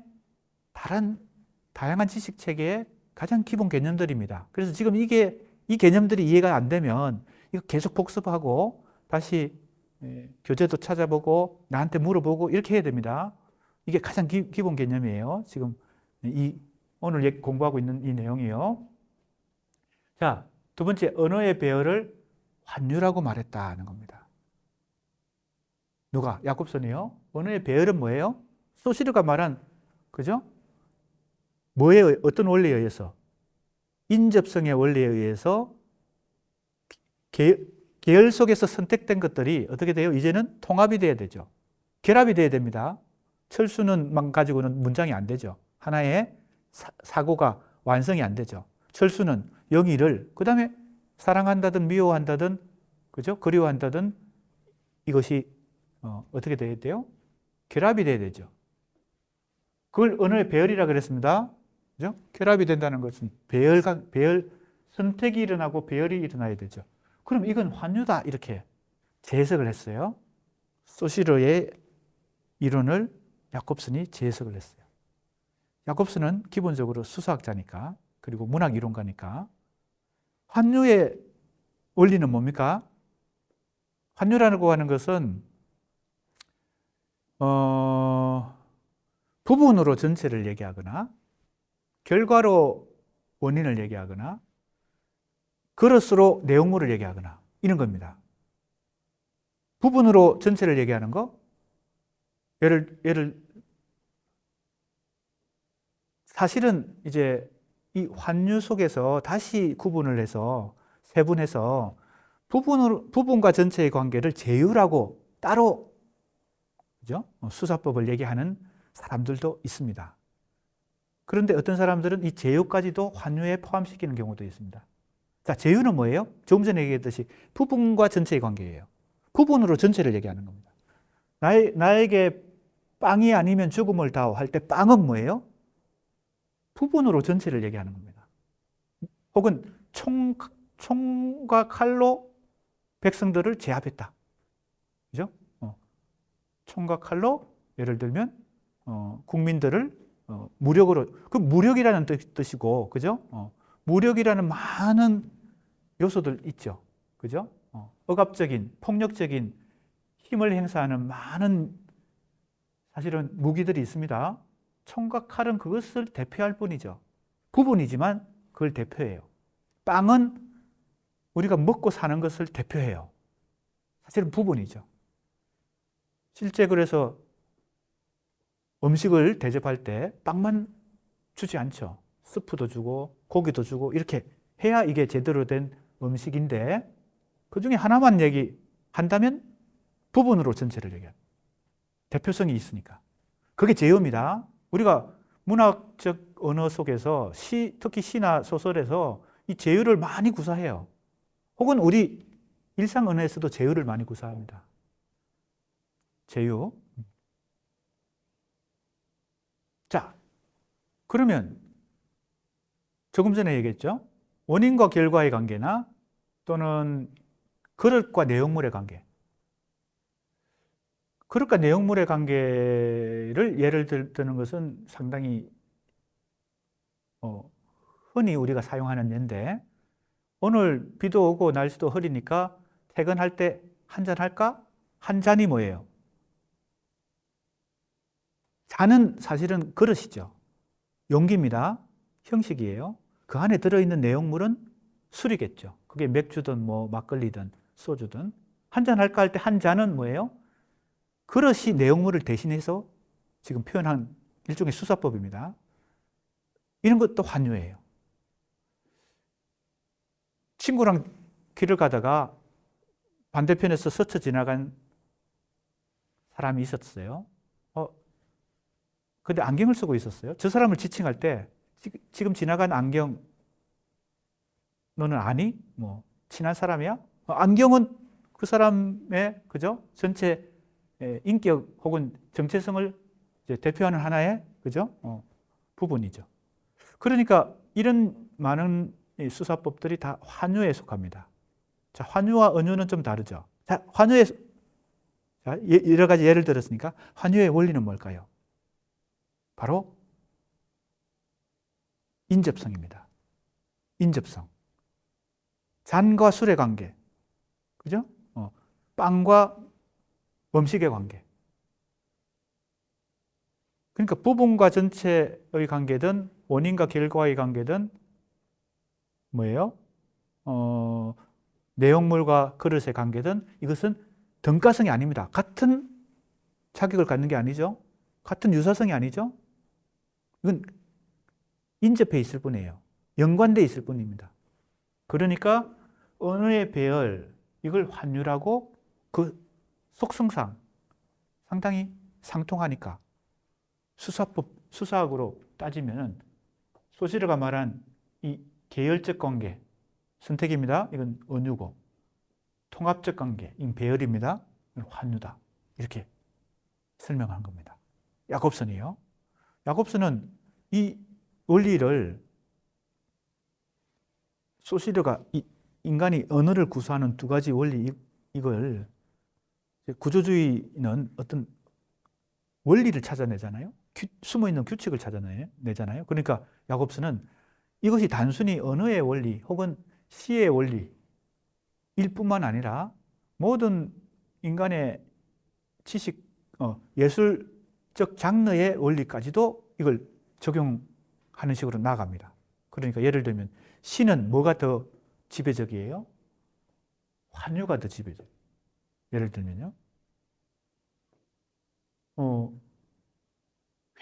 다양한 지식 체계의 가장 기본 개념들입니다. 그래서 지금 이 개념들이 이해가 안 되면 이거 계속 복습하고 다시 교재도 찾아보고 나한테 물어보고 이렇게 해야 됩니다. 이게 가장 기본 개념이에요. 지금 오늘 공부하고 있는 이 내용이요. 자, 두 번째, 언어의 배열을 환유라고 말했다는 겁니다. 누가? 야콥슨이요. 언어의 배열은 뭐예요? 소시르가 말한, 그죠? 어떤 원리에 의해서? 인접성의 원리에 의해서 계열 속에서 선택된 것들이 어떻게 돼요? 이제는 통합이 돼야 되죠. 결합이 돼야 됩니다. 철수는만 가지고는 문장이 안 되죠. 하나의 사고가 완성이 안 되죠. 철수는 영의를, 그 다음에 사랑한다든 미워한다든, 그죠? 그리워한다든 이것이 어떻게 돼야 돼요? 결합이 돼야 되죠. 그걸 언어의 배열이라 그랬습니다. 그죠? 결합이 된다는 것은 선택이 일어나고 배열이 일어나야 되죠. 그럼 이건 환유다 이렇게 재해석을 했어요. 소시르의 이론을 야콥슨이 재해석을 했어요. 야콥슨은 기본적으로 수사학자니까 그리고 문학 이론가니까 환유의 원리는 뭡니까? 환유라고 하는 것은 부분으로 전체를 얘기하거나 결과로 원인을 얘기하거나 그릇으로 내용물을 얘기하거나 이런 겁니다. 부분으로 전체를 얘기하는 거, 사실은 이제 이 환유 속에서 다시 구분을 해서 세분해서 부분과 전체의 관계를 제유라고 따로, 그죠? 수사법을 얘기하는 사람들도 있습니다. 그런데 어떤 사람들은 이 제유까지도 환유에 포함시키는 경우도 있습니다. 자, 제유는 뭐예요? 조금 전에 얘기했듯이 부분과 전체의 관계예요. 부분으로 전체를 얘기하는 겁니다. 나에게 빵이 아니면 죽음을 다오 할 때 빵은 뭐예요? 부분으로 전체를 얘기하는 겁니다. 혹은 총과 칼로 백성들을 제압했다. 그죠? 총과 칼로 예를 들면 국민들을 무력으로, 그 무력이라는 뜻이고, 그죠? 무력이라는 많은 요소들 있죠. 그죠? 억압적인, 폭력적인 힘을 행사하는 많은 사실은 무기들이 있습니다. 총과 칼은 그것을 대표할 뿐이죠. 부분이지만 그걸 대표해요. 빵은 우리가 먹고 사는 것을 대표해요. 사실은 부분이죠. 실제 그래서 음식을 대접할 때 빵만 주지 않죠. 스프도 주고 고기도 주고 이렇게 해야 이게 제대로 된 음식인데 그 중에 하나만 얘기한다면 부분으로 전체를 얘기해요. 대표성이 있으니까. 그게 제어입니다. 우리가 문학적 언어 속에서 특히 시나 소설에서 이 제어를 많이 구사해요. 혹은 우리 일상 언어에서도 제어를 많이 구사합니다. 제어. 자, 그러면 조금 전에 얘기했죠. 원인과 결과의 관계나 또는 그릇과 내용물의 관계. 그릇과 내용물의 관계를 예를 드는 것은 상당히 흔히 우리가 사용하는 예인데 오늘 비도 오고 날씨도 흐리니까 퇴근할 때 한잔 할까? 한 잔이 뭐예요? 잔은 사실은 그릇이죠. 용기입니다. 형식이에요. 그 안에 들어있는 내용물은 술이겠죠. 그게 맥주든 뭐 막걸리든 소주든. 한잔 할까 할 때 한 잔은 뭐예요? 그릇이 내용물을 대신해서 지금 표현한 일종의 수사법입니다. 이런 것도 환유예요. 친구랑 길을 가다가 반대편에서 스쳐 지나간 사람이 있었어요. 근데 안경을 쓰고 있었어요. 저 사람을 지칭할 때 지금 지나간 안경 너는 아니? 뭐 친한 사람이야? 안경은 그 사람의 그죠? 전체 인격 혹은 정체성을 이제 대표하는 하나의 그죠? 부분이죠. 그러니까 이런 많은 수사법들이 다 환유에 속합니다. 자, 환유와 은유는 좀 다르죠. 자, 여러 가지 예를 들었으니까 환유의 원리는 뭘까요? 바로 인접성입니다. 인접성. 잔과 술의 관계. 그죠? 빵과 음식의 관계. 그러니까 부분과 전체의 관계든 원인과 결과의 관계든 뭐예요? 내용물과 그릇의 관계든 이것은 등가성이 아닙니다. 같은 자격을 갖는 게 아니죠. 같은 유사성이 아니죠. 이건 인접해 있을 뿐이에요. 연관돼 있을 뿐입니다. 그러니까 언어의 배열, 이걸 환유라고 그 속성상 상당히 상통하니까 수사학으로 따지면 소시르가 말한 이 계열적 관계, 선택입니다. 이건 은유고 통합적 관계, 이건 배열입니다. 이건 환유다. 이렇게 설명한 겁니다. 야곱슨이요. 야곱슨은 이 원리를 소시르가 인간이 언어를 구사하는 두 가지 원리 이걸 구조주의는 어떤 원리를 찾아내잖아요. 숨어있는 규칙을 찾아내잖아요. 그러니까 야곱슨은 이것이 단순히 언어의 원리 혹은 시의 원리일 뿐만 아니라 모든 인간의 지식, 예술적 장르의 원리까지도 이걸 적용하는 식으로 나아갑니다. 그러니까 예를 들면 시는 뭐가 더 지배적이에요? 환유가 더 지배적. 예를 들면요.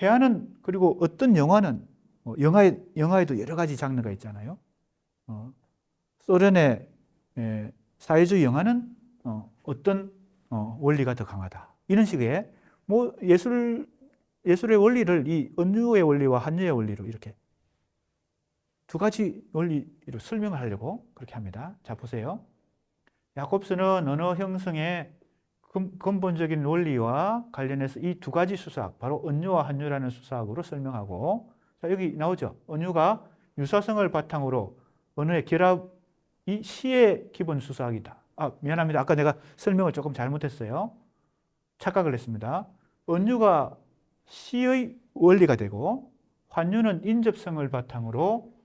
회화는 그리고 어떤 영화는 영화에도 여러 가지 장르가 있잖아요. 소련의 사회주의 영화는 어떤 원리가 더 강하다. 이런 식의 뭐 예술의 원리를 이 은유의 원리와 한유의 원리로 이렇게 두 가지 원리로 설명을 하려고 그렇게 합니다. 자, 보세요. 야콥스는 언어 형성의 근본적인 원리와 관련해서 이 두 가지 수사학, 바로 은유와 한유라는 수사학으로 설명하고, 자, 여기 나오죠. 은유가 유사성을 바탕으로 언어의 결합이 시의 기본 수사학이다. 미안합니다. 아까 내가 설명을 조금 잘못했어요. 착각을 했습니다. 은유가 시의 원리가 되고, 한유는 인접성을 바탕으로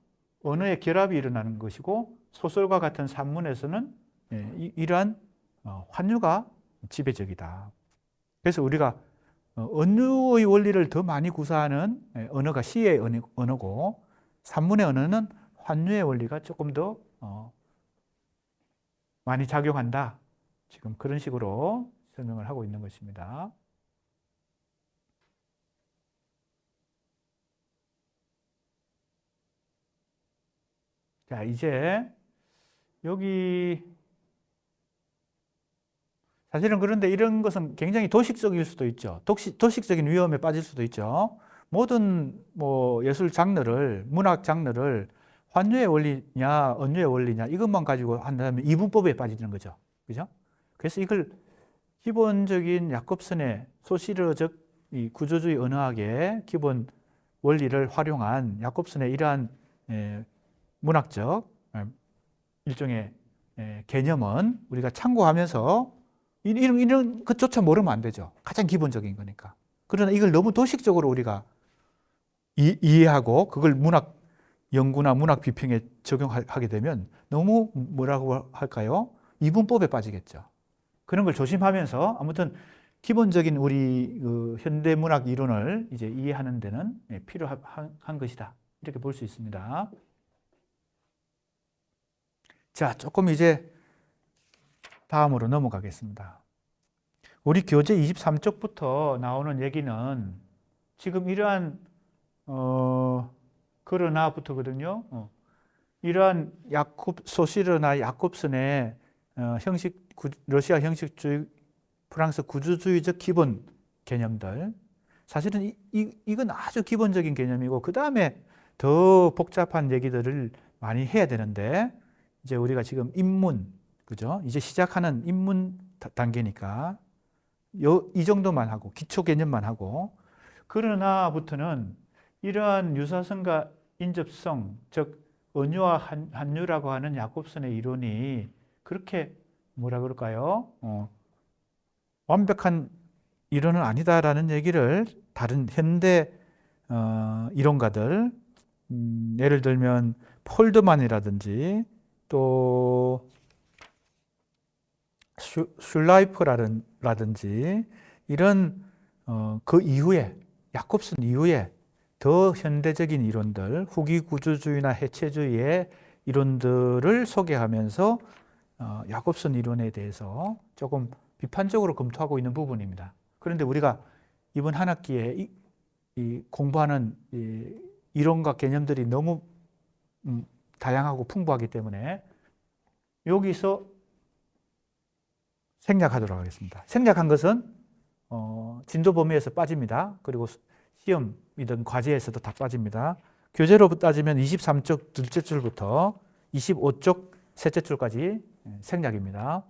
언어의 결합이 일어나는 것이고, 소설과 같은 산문에서는 이러한 환유가 지배적이다. 그래서 우리가 은유의 원리를 더 많이 구사하는 언어가 시의 언어고, 산문의 언어는 환유의 원리가 조금 더 많이 작용한다. 지금 그런 식으로 설명을 하고 있는 것입니다. 자, 이제 여기 사실은 그런데 이런 것은 굉장히 도식적일 수도 있죠. 도식적인 위험에 빠질 수도 있죠. 모든 뭐 예술 장르를, 문학 장르를 환유의 원리냐, 언유의 원리냐 이것만 가지고 한다면 이분법에 빠지는 거죠. 그죠? 그래서 이걸 기본적인 야콥슨의 소시르적 이 구조주의 언어학의 기본 원리를 활용한 야콥슨의 이러한 문학적 일종의 개념은 우리가 참고하면서 이런 것조차 모르면 안 되죠. 가장 기본적인 거니까. 그러나 이걸 너무 도식적으로 우리가 이해하고 그걸 문학 연구나 문학 비평에 적용하게 되면 너무 뭐라고 할까요? 이분법에 빠지겠죠. 그런 걸 조심하면서 아무튼 기본적인 우리 그 현대 문학 이론을 이제 이해하는 데는 필요한 것이다. 이렇게 볼 수 있습니다. 자, 조금 이제 다음으로 넘어가겠습니다. 우리 교재 23쪽부터 나오는 얘기는 지금 이러한 그러나부터거든요. 이러한 소시르나 야콥슨의 러시아 형식주의, 프랑스 구조주의적 기본 개념들. 사실은 이건 아주 기본적인 개념이고 그 다음에 더 복잡한 얘기들을 많이 해야 되는데 이제 우리가 지금 입문, 그죠? 이제 시작하는 입문 단계니까 이 정도만 하고 기초 개념만 하고 그러나부터는 이러한 유사성과 인접성, 즉 언유와 한유라고 하는 야콥슨의 이론이 그렇게 뭐라 그럴까요? 완벽한 이론은 아니다라는 얘기를 다른 현대 이론가들, 예를 들면 폴드만이라든지 또 슐라이프라든지 이런 그 이후에 야콥슨 이후에 더 현대적인 이론들, 후기 구조주의나 해체주의의 이론들을 소개하면서 야콥슨 이론에 대해서 조금 비판적으로 검토하고 있는 부분입니다. 그런데 우리가 이번 한 학기에 공부하는 이론과 개념들이 너무 다양하고 풍부하기 때문에 여기서 생략하도록 하겠습니다. 생략한 것은 진도 범위에서 빠집니다. 그리고 시험이든 과제에서도 다 빠집니다. 교재로 따지면 23쪽 둘째 줄부터 25쪽 셋째 줄까지 생략입니다.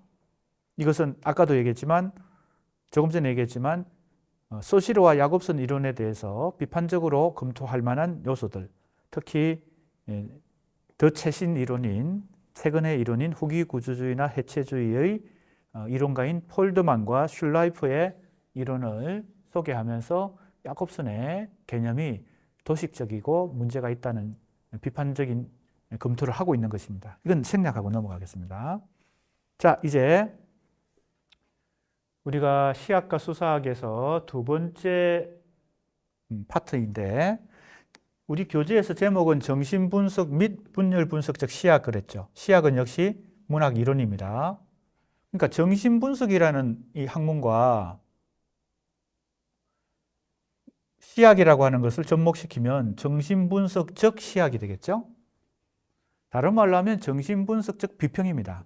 이것은 아까도 얘기했지만 조금 전에 얘기했지만 소시르와 야콥슨 이론에 대해서 비판적으로 검토할 만한 요소들, 특히 더 최신 이론인 최근의 이론인 후기 구조주의나 해체주의의 이론가인 폴드만과 슐라이프의 이론을 소개하면서 야콥슨의 개념이 도식적이고 문제가 있다는 비판적인 검토를 하고 있는 것입니다. 이건 생략하고 넘어가겠습니다. 자, 이제 우리가 시학과 수사학에서 두 번째 파트인데 우리 교재에서 제목은 정신분석 및 분열분석적 시학 그랬죠. 시학은 역시 문학 이론입니다. 그러니까 정신분석이라는 이 학문과 시학이라고 하는 것을 접목시키면 정신분석적 시학이 되겠죠. 다른 말로 하면 정신분석적 비평입니다.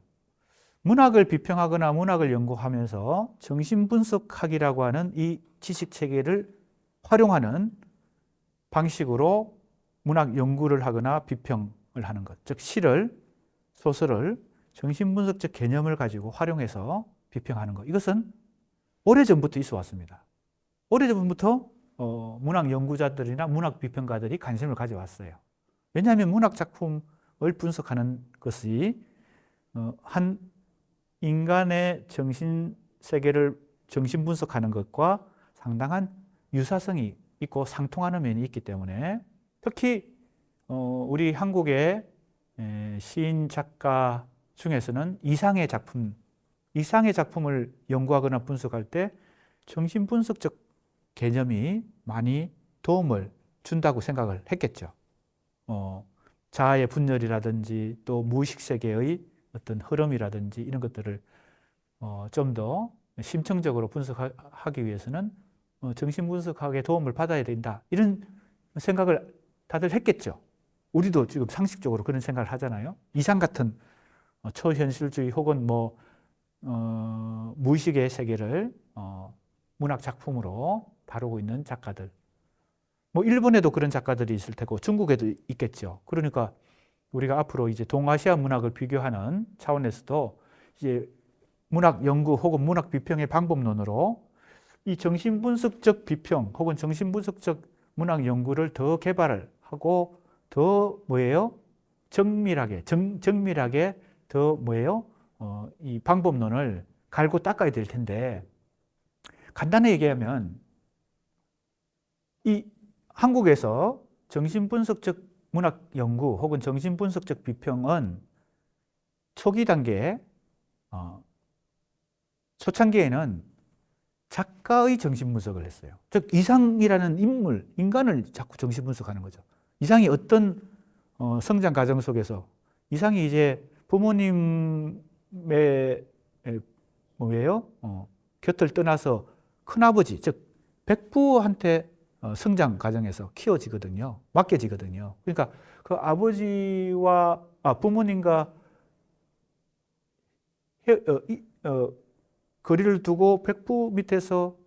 문학을 비평하거나 문학을 연구하면서 정신분석학이라고 하는 이 지식체계를 활용하는 방식으로 문학 연구를 하거나 비평을 하는 것, 즉 시를, 소설을 정신분석적 개념을 가지고 활용해서 비평하는 것. 이것은 오래전부터 있어 왔습니다. 오래전부터 문학 연구자들이나 문학 비평가들이 관심을 가져왔어요. 왜냐하면 문학 작품을 분석하는 것이 한 인간의 정신세계를 정신 분석하는 것과 상당한 유사성이 있고 상통하는 면이 있기 때문에 특히 우리 한국의 시인 작가 중에서는 이상의 작품을 연구하거나 분석할 때 정신분석적 개념이 많이 도움을 준다고 생각을 했겠죠. 자아의 분열이라든지 또 무의식 세계의 어떤 흐름이라든지 이런 것들을 좀 더 심층적으로 분석하기 위해서는 정신분석학의 도움을 받아야 된다. 이런 생각을 다들 했겠죠. 우리도 지금 상식적으로 그런 생각을 하잖아요. 이상 같은 초현실주의 혹은 무의식의 세계를 문학 작품으로 다루고 있는 작가들. 일본에도 그런 작가들이 있을 테고 중국에도 있겠죠. 그러니까 우리가 앞으로 이제 동아시아 문학을 비교하는 차원에서도 이제 문학 연구 혹은 문학 비평의 방법론으로 이 정신분석적 비평 혹은 정신분석적 문학 연구를 더 개발을 하고 더 정밀하게 더 이 방법론을 갈고 닦아야 될 텐데, 간단히 얘기하면 이 한국에서 정신분석적 문학 연구 혹은 정신분석적 비평은 초기 단계에 초창기에는 작가의 정신분석을 했어요. 즉 이상이라는 인간을 자꾸 정신분석하는 거죠. 이상이 어떤 성장 과정 속에서 이상이 이제 부모님의 곁을 떠나서 큰아버지, 즉 백부한테 성장 과정에서 키워지거든요. 맡겨지거든요. 그러니까 그 아버지와 부모님과 거리를 두고 백부 밑에서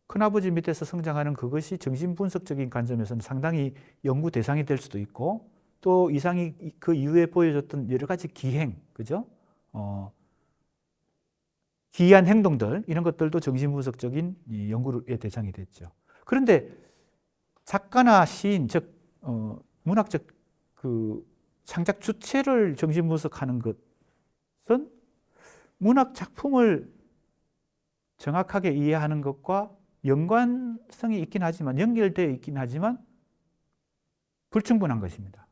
큰아버지 밑에서 성장하는 그것이 정신분석적인 관점에서는 상당히 연구 대상이 될 수도 있고, 또 이상이 그 이후에 보여줬던 여러 가지 기행, 그죠? 기이한 행동들, 이런 것들도 정신분석적인 연구의 대상이 됐죠. 그런데 작가나 시인, 즉 문학적 그 창작 주체를 정신분석하는 것은 문학 작품을 정확하게 이해하는 것과 연관성이 있긴 하지만, 연결되어 있긴 하지만 불충분한 것입니다.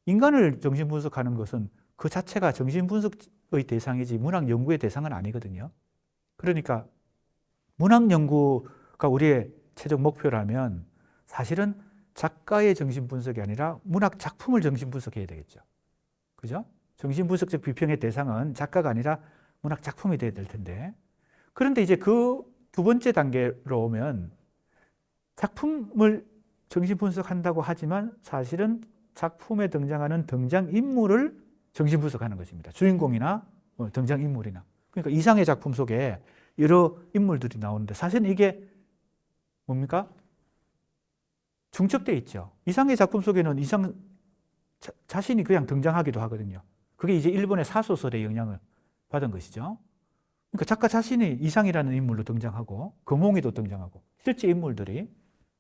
인간을 정신분석하는 것은 그 자체가 정신분석의 대상이지 문학 연구의 대상은 아니거든요. 그러니까 문학 연구가 우리의 최종 목표라면 사실은 작가의 정신분석이 아니라 문학 작품을 정신분석해야 되겠죠. 그죠? 정신분석적 비평의 대상은 작가가 아니라 문학 작품이 돼야 될 텐데, 그런데 이제 그 두 번째 단계로 오면 작품을 정신분석한다고 하지만 사실은 작품에 등장하는 등장인물을 정신분석하는 것입니다. 주인공이나 등장인물이나. 그러니까 이상의 작품 속에 여러 인물들이 나오는데 사실은 이게 뭡니까? 중첩되어 있죠. 이상의 작품 속에는 이상 자신이 그냥 등장하기도 하거든요. 그게 이제 일본의 사소설의 영향을 받은 것이죠. 그러니까 작가 자신이 이상이라는 인물로 등장하고 금홍이도 등장하고 실제 인물들이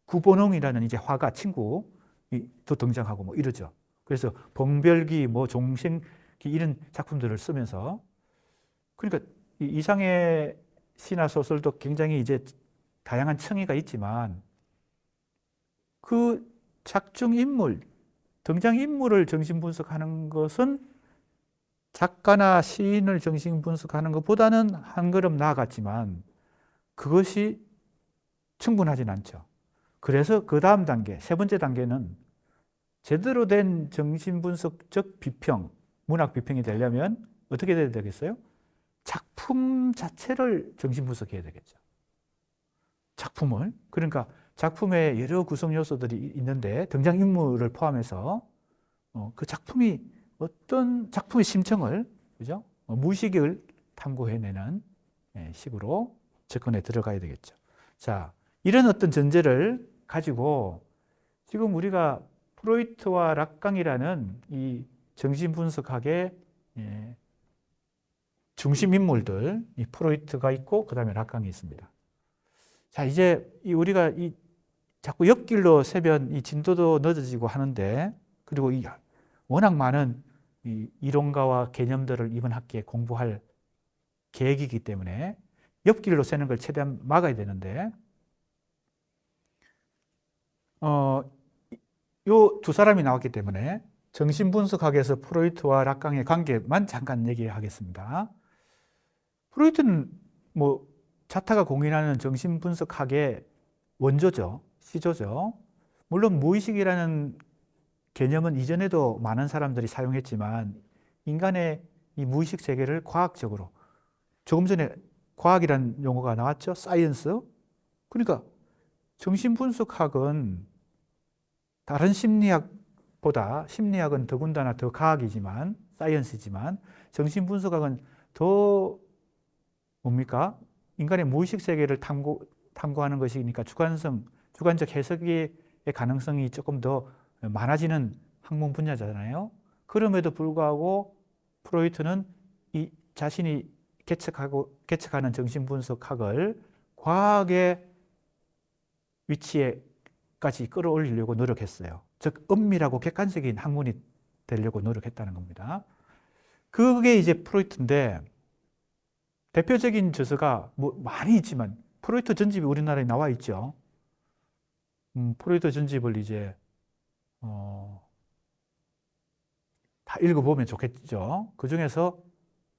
구본홍이라는 이제 화가 친구도 등장하고 이러죠. 그래서 봉별기, 종생기 이런 작품들을 쓰면서, 그러니까 이상의 시나 소설도 굉장히 이제 다양한 층위가 있지만 그 작중 인물, 등장 인물을 정신 분석하는 것은 작가나 시인을 정신 분석하는 것보다는 한 걸음 나아갔지만 그것이 충분하진 않죠. 그래서 그 다음 단계, 세 번째 단계는 제대로 된 정신분석적 비평, 문학 비평이 되려면 어떻게 돼야 되겠어요? 작품 자체를 정신분석해야 되겠죠. 작품을. 그러니까 작품에 여러 구성 요소들이 있는데 등장인물을 포함해서 그 작품이 어떤 작품의 심층을, 그죠? 무의식을 탐구해내는 식으로 접근에 들어가야 되겠죠. 자, 이런 어떤 전제를 가지고 지금 우리가 프로이트와 락강이라는 이 정신분석학의 중심 인물들, 이 프로이트가 있고 그 다음에 락강이 있습니다. 자, 이제 우리가 자꾸 옆길로 새면 이 진도도 늦어지고 하는데, 그리고 워낙 많은 이론가와 개념들을 이번 학기에 공부할 계획이기 때문에 옆길로 새는 걸 최대한 막아야 되는데, 요 두 사람이 나왔기 때문에 정신분석학에서 프로이트와 락강의 관계만 잠깐 얘기하겠습니다. 프로이트는 자타가 공인하는 정신분석학의 원조죠. 시조죠. 물론 무의식이라는 개념은 이전에도 많은 사람들이 사용했지만 인간의 이 무의식 세계를 과학적으로, 조금 전에 과학이라는 용어가 나왔죠. 사이언스. 그러니까 정신분석학은 다른 심리학 정신분석학보다 심리학은 더군다나 더 과학이지만, 사이언스지만, 정신분석학은 더 뭡니까? 인간의 무의식 세계를 탐구하는 것이니까 주관적 해석의 가능성이 조금 더 많아지는 학문 분야잖아요. 그럼에도 불구하고 프로이트는 이 자신이 개척하는 정신분석학을 과학의 위치에까지 끌어올리려고 노력했어요. 즉 엄밀하고 객관적인 학문이 되려고 노력했다는 겁니다. 그게 이제 프로이트인데, 대표적인 저서가 뭐 많이 있지만 프로이트 전집이 우리나라에 나와 있죠. 프로이트 전집을 이제 다 읽어보면 좋겠죠. 그 중에서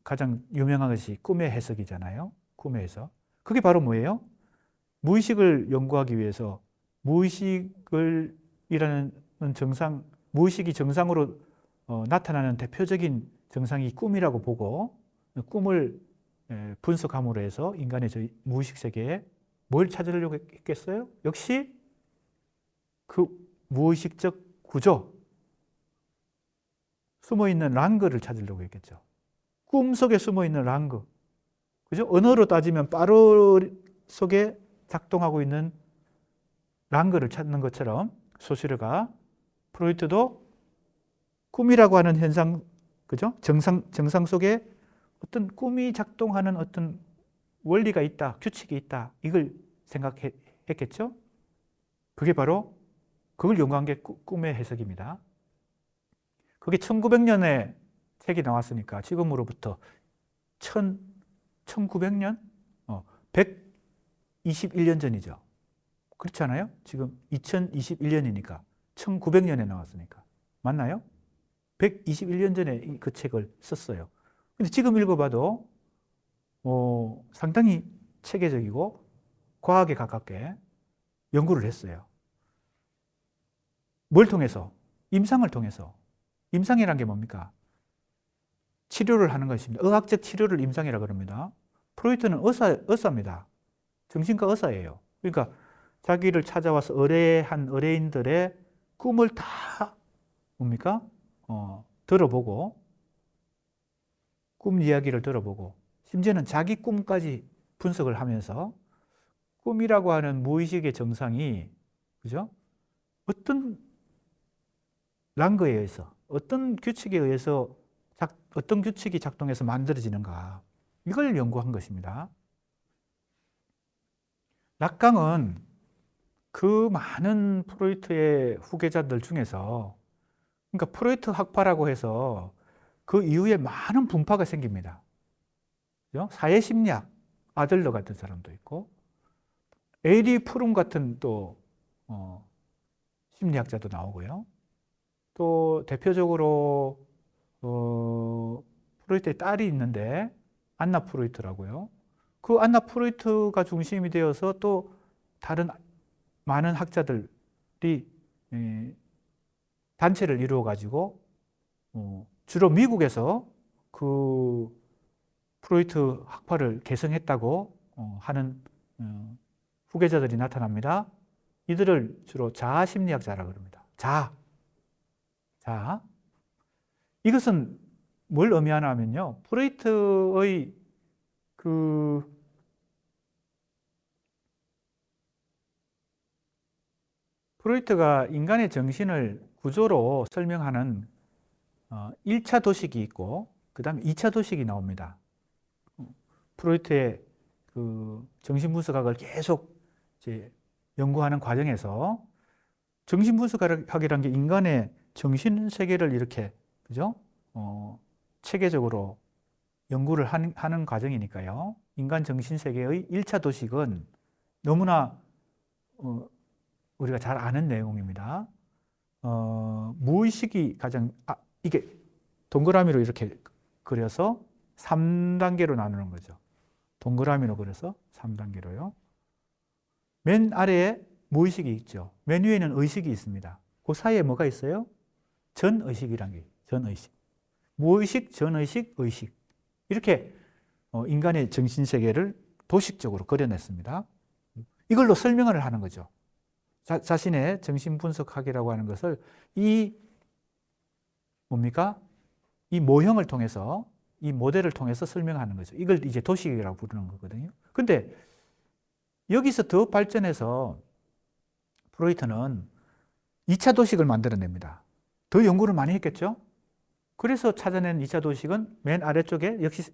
가장 유명한 것이 꿈의 해석이잖아요. 꿈의 해석. 그게 바로 뭐예요? 무의식을 연구하기 위해서 무의식이 정상으로 나타나는 대표적인 정상이 꿈이라고 보고, 꿈을 분석함으로 해서 인간의 저 무의식 세계에 뭘 찾으려고 했겠어요? 역시 그 무의식적 구조, 숨어있는 랑그를 찾으려고 했겠죠. 꿈 속에 숨어있는 랑그. 그죠? 언어로 따지면 빠르 속에 작동하고 있는 랑그를 찾는 것처럼 소시르가, 프로이트도 꿈이라고 하는 현상, 그죠? 정상 속에 어떤 꿈이 작동하는 어떤 원리가 있다, 규칙이 있다, 이걸 생각했겠죠? 그게 바로 그걸 연구한 게 꿈의 해석입니다. 그게 1900년에 책이 나왔으니까 지금으로부터 1900년? 121년 전이죠. 그렇지 않아요? 지금 2021년이니까 1900년에 나왔으니까. 맞나요? 121년 전에 그 책을 썼어요. 근데 지금 읽어봐도 상당히 체계적이고 과학에 가깝게 연구를 했어요. 뭘 통해서? 임상을 통해서. 임상이란 게 뭡니까? 치료를 하는 것입니다. 의학적 치료를 임상이라고 그럽니다. 프로이트는 의사입니다. 정신과 의사예요. 그러니까 자기를 찾아와서 의뢰한 의뢰인들의 꿈을 다 뭡니까? 들어보고, 꿈 이야기를 들어보고, 심지어는 자기 꿈까지 분석을 하면서 꿈이라고 하는 무의식의 정상이, 그죠? 어떤 랑그에 의해서, 어떤 규칙에 의해서 어떤 규칙이 작동해서 만들어지는가, 이걸 연구한 것입니다. 락강은 그 많은 프로이트의 후계자들 중에서, 그러니까 프로이트 학파라고 해서 그 이후에 많은 분파가 생깁니다. 그죠? 사회심리학, 아들러 같은 사람도 있고, 에이리 프룸 같은 또 심리학자도 나오고요. 또 대표적으로 프로이트의 딸이 있는데 안나 프로이트라고요. 그 안나 프로이트가 중심이 되어서 또 다른 많은 학자들이 단체를 이루어 가지고 주로 미국에서 그 프로이트 학파를 계승했다고 하는 후계자들이 나타납니다. 이들을 주로 자아심리학자라고 합니다. 자아. 이것은 뭘 의미하나 하면요. 프로이트의 프로이트가 인간의 정신을 구조로 설명하는 1차 도식이 있고, 그 다음에 2차 도식이 나옵니다. 프로이트의 그 정신분석학을 계속 이제 연구하는 과정에서 정신분석학이라는 게 인간의 정신세계를 이렇게, 그죠? 체계적으로 연구를 하는 과정이니까요. 인간 정신세계의 1차 도식은 너무나 우리가 잘 아는 내용입니다. 무의식이 가장, 이게 동그라미로 이렇게 그려서 3단계로 나누는 거죠. 동그라미로 그려서 3단계로요. 맨 아래에 무의식이 있죠. 맨 위에는 의식이 있습니다. 그 사이에 뭐가 있어요? 전의식이란 게, 전의식. 무의식, 전의식, 의식. 이렇게 인간의 정신세계를 도식적으로 그려냈습니다. 이걸로 설명을 하는 거죠. 자신의 정신분석학이라고 하는 것을 이 뭡니까? 이 모형을 통해서, 이 모델을 통해서 설명하는 거죠. 이걸 이제 도식이라고 부르는 거거든요. 근데 여기서 더 발전해서 프로이트는 2차 도식을 만들어냅니다. 더 연구를 많이 했겠죠? 그래서 찾아낸 2차 도식은 맨 아래쪽에 역시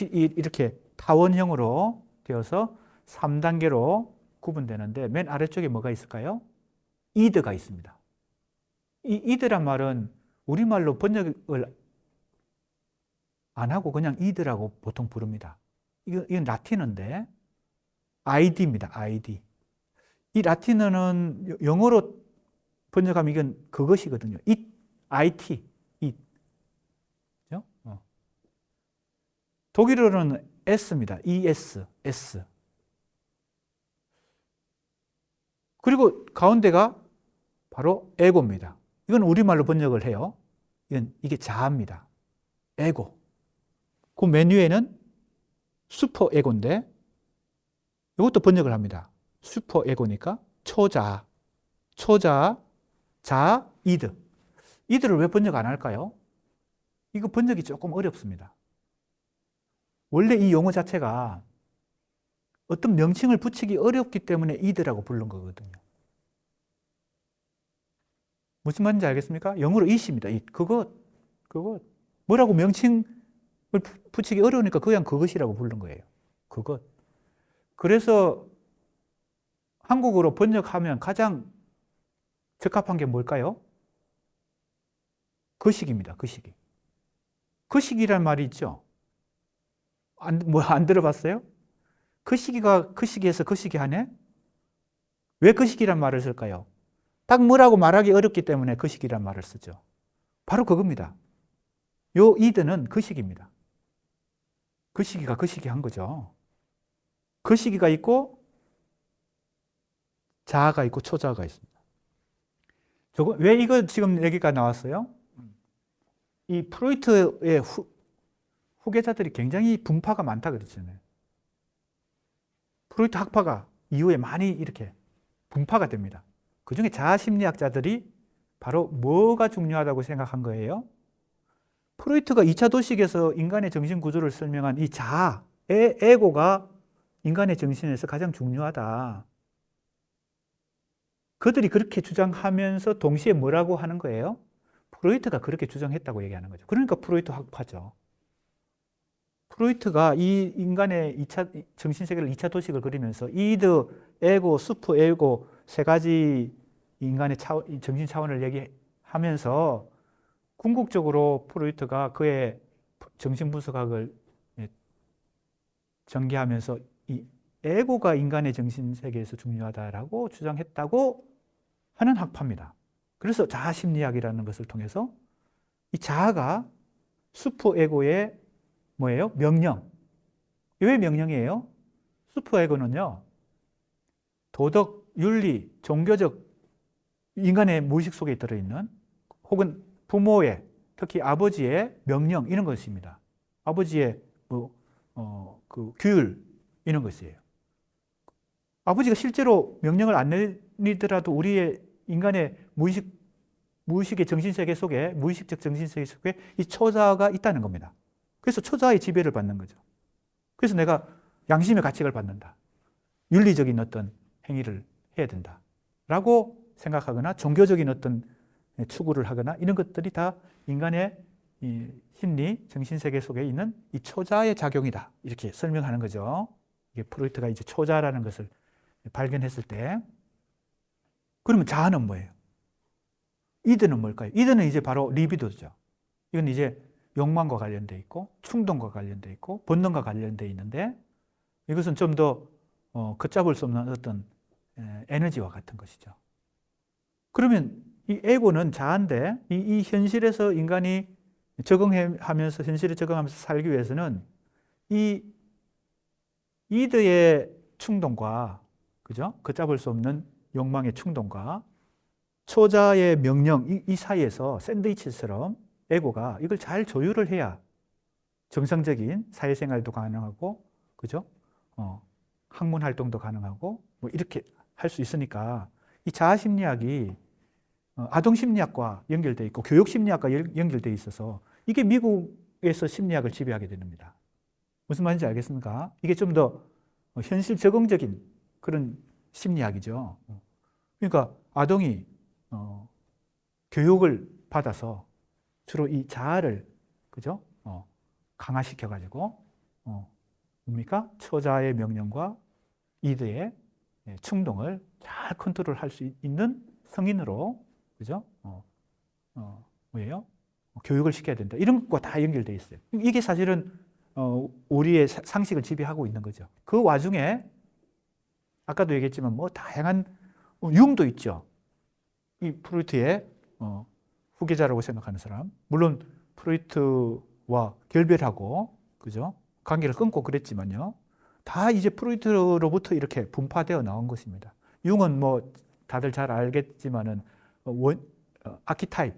이렇게 타원형으로 되어서 3단계로 구분되는데 맨 아래쪽에 뭐가 있을까요? 이드가 있습니다. 이 이드란 말은 우리말로 번역을 안 하고 그냥 이드라고 보통 부릅니다. 이건 라틴어인데 ID입니다. ID. 이 라틴어는 영어로 번역하면 이건 그것이거든요. IT. 독일어로는 S입니다. ES, S. 그리고 가운데가 바로 에고입니다. 이건 우리말로 번역을 해요. 이게 자아입니다. 에고. 그 맨 위에는 슈퍼 에고인데 이것도 번역을 합니다. 슈퍼 에고니까 초자, 자, 이드. 이드를 왜 번역 안 할까요? 이거 번역이 조금 어렵습니다. 원래 이 용어 자체가 어떤 명칭을 붙이기 어렵기 때문에 이드라고 부른 거거든요. 무슨 말인지 알겠습니까? 영어로 it입니다. it. 그것. 뭐라고 명칭을 붙이기 어려우니까 그냥 그것이라고 부른 거예요. 그것. 그래서 한국어로 번역하면 가장 적합한 게 뭘까요? 거식입니다. 거식이. 거식이란 말이 있죠. 안 들어봤어요? 거시기가 거시기에서 거시기 하네? 왜 거시기란 말을 쓸까요? 딱 뭐라고 말하기 어렵기 때문에 거시기란 말을 쓰죠. 바로 그겁니다. 요 이드는 거시기입니다. 거시기가 거시기한 거죠. 거시기가 있고 자아가 있고 초자아가 있습니다. 왜 이거 지금 얘기가 나왔어요? 이 프로이트의 후계자들이 굉장히 분파가 많다 그랬잖아요. 프로이트 학파가 이후에 많이 이렇게 분파가 됩니다. 그 중에 자아심리학자들이 바로 뭐가 중요하다고 생각한 거예요? 프로이트가 2차 도식에서 인간의 정신 구조를 설명한 이 자아, 에고가 인간의 정신에서 가장 중요하다. 그들이 그렇게 주장하면서 동시에 뭐라고 하는 거예요? 프로이트가 그렇게 주장했다고 얘기하는 거죠. 그러니까 프로이트 학파죠. 프로이트가 이 인간의 2차 정신세계를 2차 도식을 그리면서 이드, 에고, 슈퍼 에고 세 가지 인간의 정신 차원을 얘기하면서 궁극적으로 프로이트가 그의 정신분석학을 전개하면서 이 에고가 인간의 정신세계에서 중요하다라고 주장했다고 하는 학파입니다. 그래서 자아심리학이라는 것을 통해서 이 자아가 슈퍼 에고의 뭐예요? 명령. 왜 명령이에요? 슈퍼 에고는요, 도덕, 윤리, 종교적 인간의 무의식 속에 들어있는 혹은 부모의, 특히 아버지의 명령, 이런 것입니다. 아버지의 그 규율, 이런 것이에요. 아버지가 실제로 명령을 안 내리더라도 우리의 인간의 무의식의 정신세계 속에, 무의식적 정신세계 속에 이 초자가 있다는 겁니다. 그래서 초자의 지배를 받는 거죠. 그래서 내가 양심의 가책을 받는다. 윤리적인 어떤 행위를 해야 된다. 라고 생각하거나 종교적인 어떤 추구를 하거나 이런 것들이 다 인간의 이 심리, 정신세계 속에 있는 이 초자의 작용이다. 이렇게 설명하는 거죠. 이게 프로이트가 이제 초자라는 것을 발견했을 때. 그러면 자아는 뭐예요? 이드는 뭘까요? 이드는 이제 바로 리비도죠. 이건 이제 욕망과 관련돼 있고 충동과 관련돼 있고 본능과 관련돼 있는데 이것은 좀 더 걷잡을 수 없는 어떤 에너지와 같은 것이죠. 그러면 이 에고는 자아인데 이 현실에서 인간이 적응하면서 현실에 적응하면서 살기 위해서는 이 이드의 충동과 그죠? 걷잡을 수 없는 욕망의 충동과 초자의 명령 이 사이에서 샌드위치처럼 에고가 이걸 잘 조율을 해야 정상적인 사회생활도 가능하고, 그죠? 학문 활동도 가능하고, 뭐 이렇게 할 수 있으니까 이 자아심리학이 아동 심리학과 연결되어 있고 교육 심리학과 연결되어 있어서 이게 미국에서 심리학을 지배하게 됩니다. 무슨 말인지 알겠습니까? 이게 좀 더 현실 적응적인 그런 심리학이죠. 그러니까 아동이 교육을 받아서 주로 이 자아를 그죠? 강화시켜 가지고 뭡니까? 처자의 명령과 이드의 충동을 잘 컨트롤할 수 있는 성인으로 그죠? 뭐예요? 교육을 시켜야 된다. 이런 것과 다 연결되어 있어요. 이게 사실은 우리의 상식을 지배하고 있는 거죠. 그 와중에 아까도 얘기했지만 뭐 다양한 융도 있죠. 이 프로이트의 후계자라고 생각하는 사람. 물론 프로이트와 결별하고 그죠? 관계를 끊고 그랬지만요. 다 이제 프로이트로부터 이렇게 분파되어 나온 것입니다. 융은 뭐 다들 잘 알겠지만은 아키타입,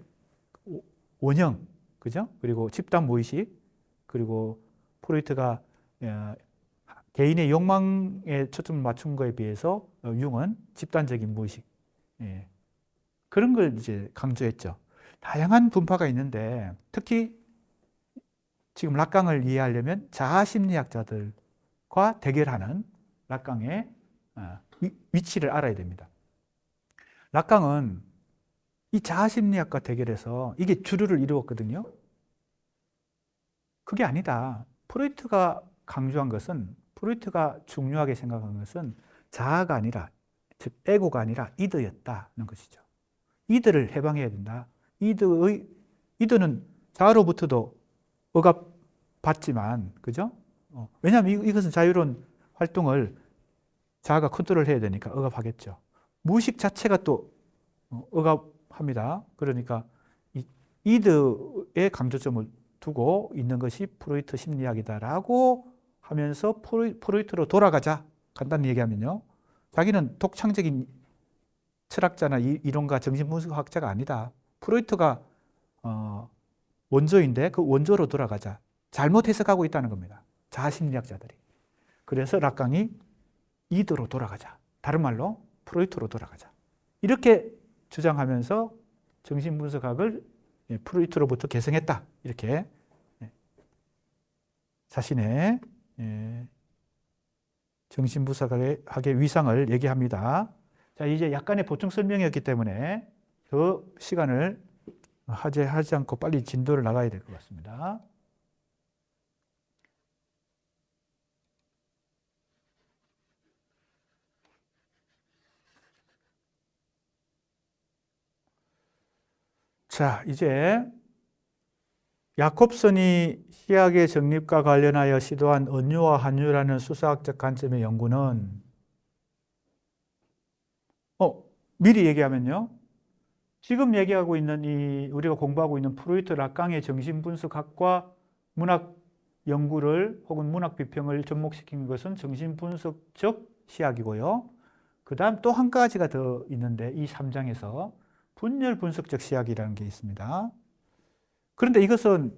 원형, 그죠? 그리고 집단 무의식, 그리고 프로이트가 개인의 욕망에 초점을 맞춘 거에 비해서 융은 집단적인 무의식, 그런 걸 이제 강조했죠. 다양한 분파가 있는데 특히 지금 락강을 이해하려면 자아심리학자들과 대결하는 락강의 위치를 알아야 됩니다. 락강은 이 자아심리학과 대결해서 이게 주류를 이루었거든요. 그게 아니다. 프로이트가 강조한 것은, 프로이트가 중요하게 생각한 것은 자아가 아니라, 즉 에고가 아니라 이드였다는 것이죠. 이드를 해방해야 된다. 이드는 자아로부터도 억압받지만, 그죠? 왜냐하면 이것은 자유로운 활동을 자아가 컨트롤해야 되니까 억압하겠죠. 무의식 자체가 또 억압합니다. 그러니까 이드의 강조점을 두고 있는 것이 프로이트 심리학이다라고 하면서 프로이트로 돌아가자. 간단히 얘기하면요. 자기는 독창적인 철학자나 이론가 정신분석학자가 아니다. 프로이트가 원조인데 그 원조로 돌아가자. 잘못 해석하고 있다는 겁니다. 자아심리학자들이. 그래서 락강이 이드로 돌아가자. 다른 말로 프로이트로 돌아가자. 이렇게 주장하면서 정신분석학을 프로이트로부터 계승했다. 이렇게 자신의 정신분석학의 위상을 얘기합니다. 자, 이제 약간의 보충 설명이었기 때문에 더 시간을 하지 않고 빨리 진도를 나가야 될 것 같습니다. 자, 이제 야콥슨이 시학의 정립과 관련하여 시도한 은유와 한유라는 수사학적 관점의 연구는 미리 얘기하면요. 지금 얘기하고 있는 우리가 공부하고 있는 프로이트 락강의 정신분석학과 문학 연구를 혹은 문학 비평을 접목시킨 것은 정신분석적 시학이고요. 그 다음 또 한 가지가 더 있는데 이 3장에서 분열분석적 시학이라는 게 있습니다. 그런데 이것은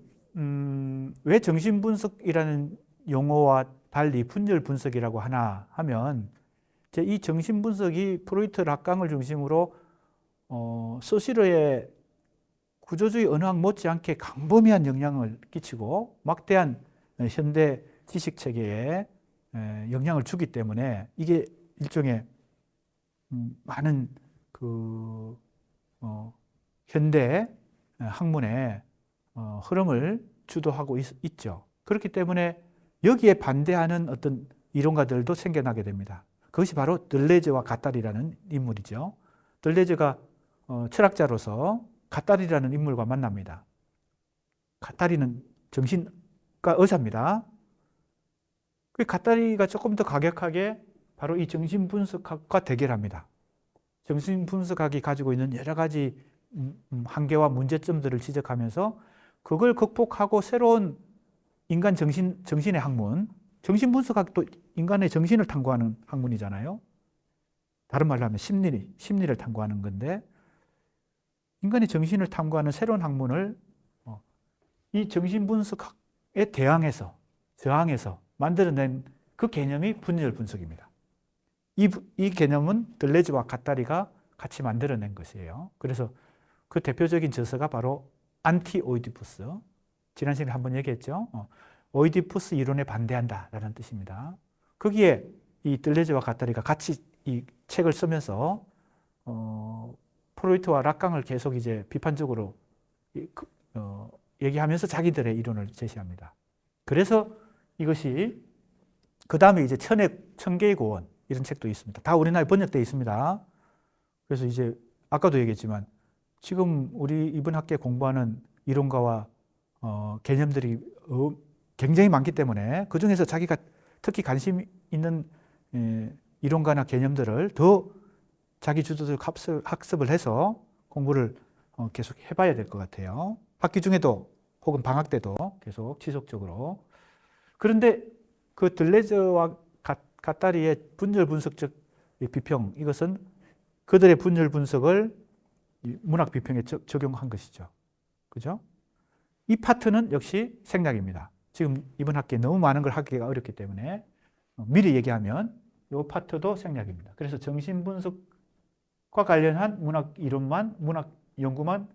왜 정신분석이라는 용어와 달리 분열분석이라고 하나 하면 이 정신분석이 프로이트 락강을 중심으로 소시르의 구조주의 언어학 못지않게 광범위한 영향을 끼치고 막대한 현대 지식체계에 영향을 주기 때문에 이게 일종의 많은 현대 학문의 흐름을 주도하고 있죠. 그렇기 때문에 여기에 반대하는 어떤 이론가들도 생겨나게 됩니다. 그것이 바로 들레즈와 가따리라는 인물이죠. 들레즈가 철학자로서 가따리라는 인물과 만납니다. 가따리는 정신과 의사입니다. 그 가따리가 조금 더 과격하게 바로 이 정신분석학과 대결합니다. 정신분석학이 가지고 있는 여러 가지 한계와 문제점들을 지적하면서 그걸 극복하고 새로운 인간 정신의 학문, 정신분석학도 인간의 정신을 탐구하는 학문이잖아요. 다른 말로 하면 심리를 탐구하는 건데 인간의 정신을 탐구하는 새로운 학문을 이 정신분석학에 저항해서 만들어낸 그 개념이 분열분석입니다. 이 개념은 들레즈와 가따리가 같이 만들어낸 것이에요. 그래서 그 대표적인 저서가 바로 안티-오이디푸스. 지난 시간에 한번 얘기했죠. 오이디푸스 이론에 반대한다라는 뜻입니다. 거기에 이 들레즈와 가타리가 같이 이 책을 쓰면서 프로이트와 락강을 계속 이제 비판적으로 얘기하면서 자기들의 이론을 제시합니다. 그래서 이것이 그 다음에 이제 천개의 고원 이런 책도 있습니다. 다 우리나라에 번역되어 있습니다. 그래서 이제 아까도 얘기했지만 지금 우리 이번 학기에 공부하는 이론가와 개념들이 굉장히 많기 때문에 그 중에서 자기가 특히 관심 있는 이론가나 개념들을 더 자기 주도적 학습을 해서 공부를 계속 해봐야 될 것 같아요. 학기 중에도 혹은 방학 때도 계속 지속적으로. 그런데 그 들레즈와 가타리의 분열 분석적 비평, 이것은 그들의 분열 분석을 문학 비평에 적용한 것이죠. 그죠? 이 파트는 역시 생략입니다. 지금 이번 학기에 너무 많은 걸 하기가 어렵기 때문에 미리 얘기하면 이 파트도 생략입니다. 그래서 정신분석과 관련한 문학 이론만, 문학 연구만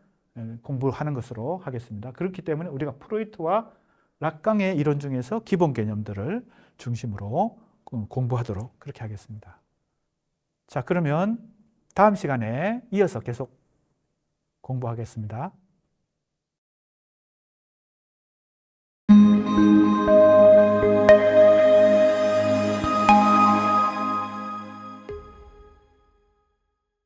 공부하는 것으로 하겠습니다. 그렇기 때문에 우리가 프로이트와 락강의 이론 중에서 기본 개념들을 중심으로 공부하도록 그렇게 하겠습니다. 자, 그러면 다음 시간에 이어서 계속 공부하겠습니다.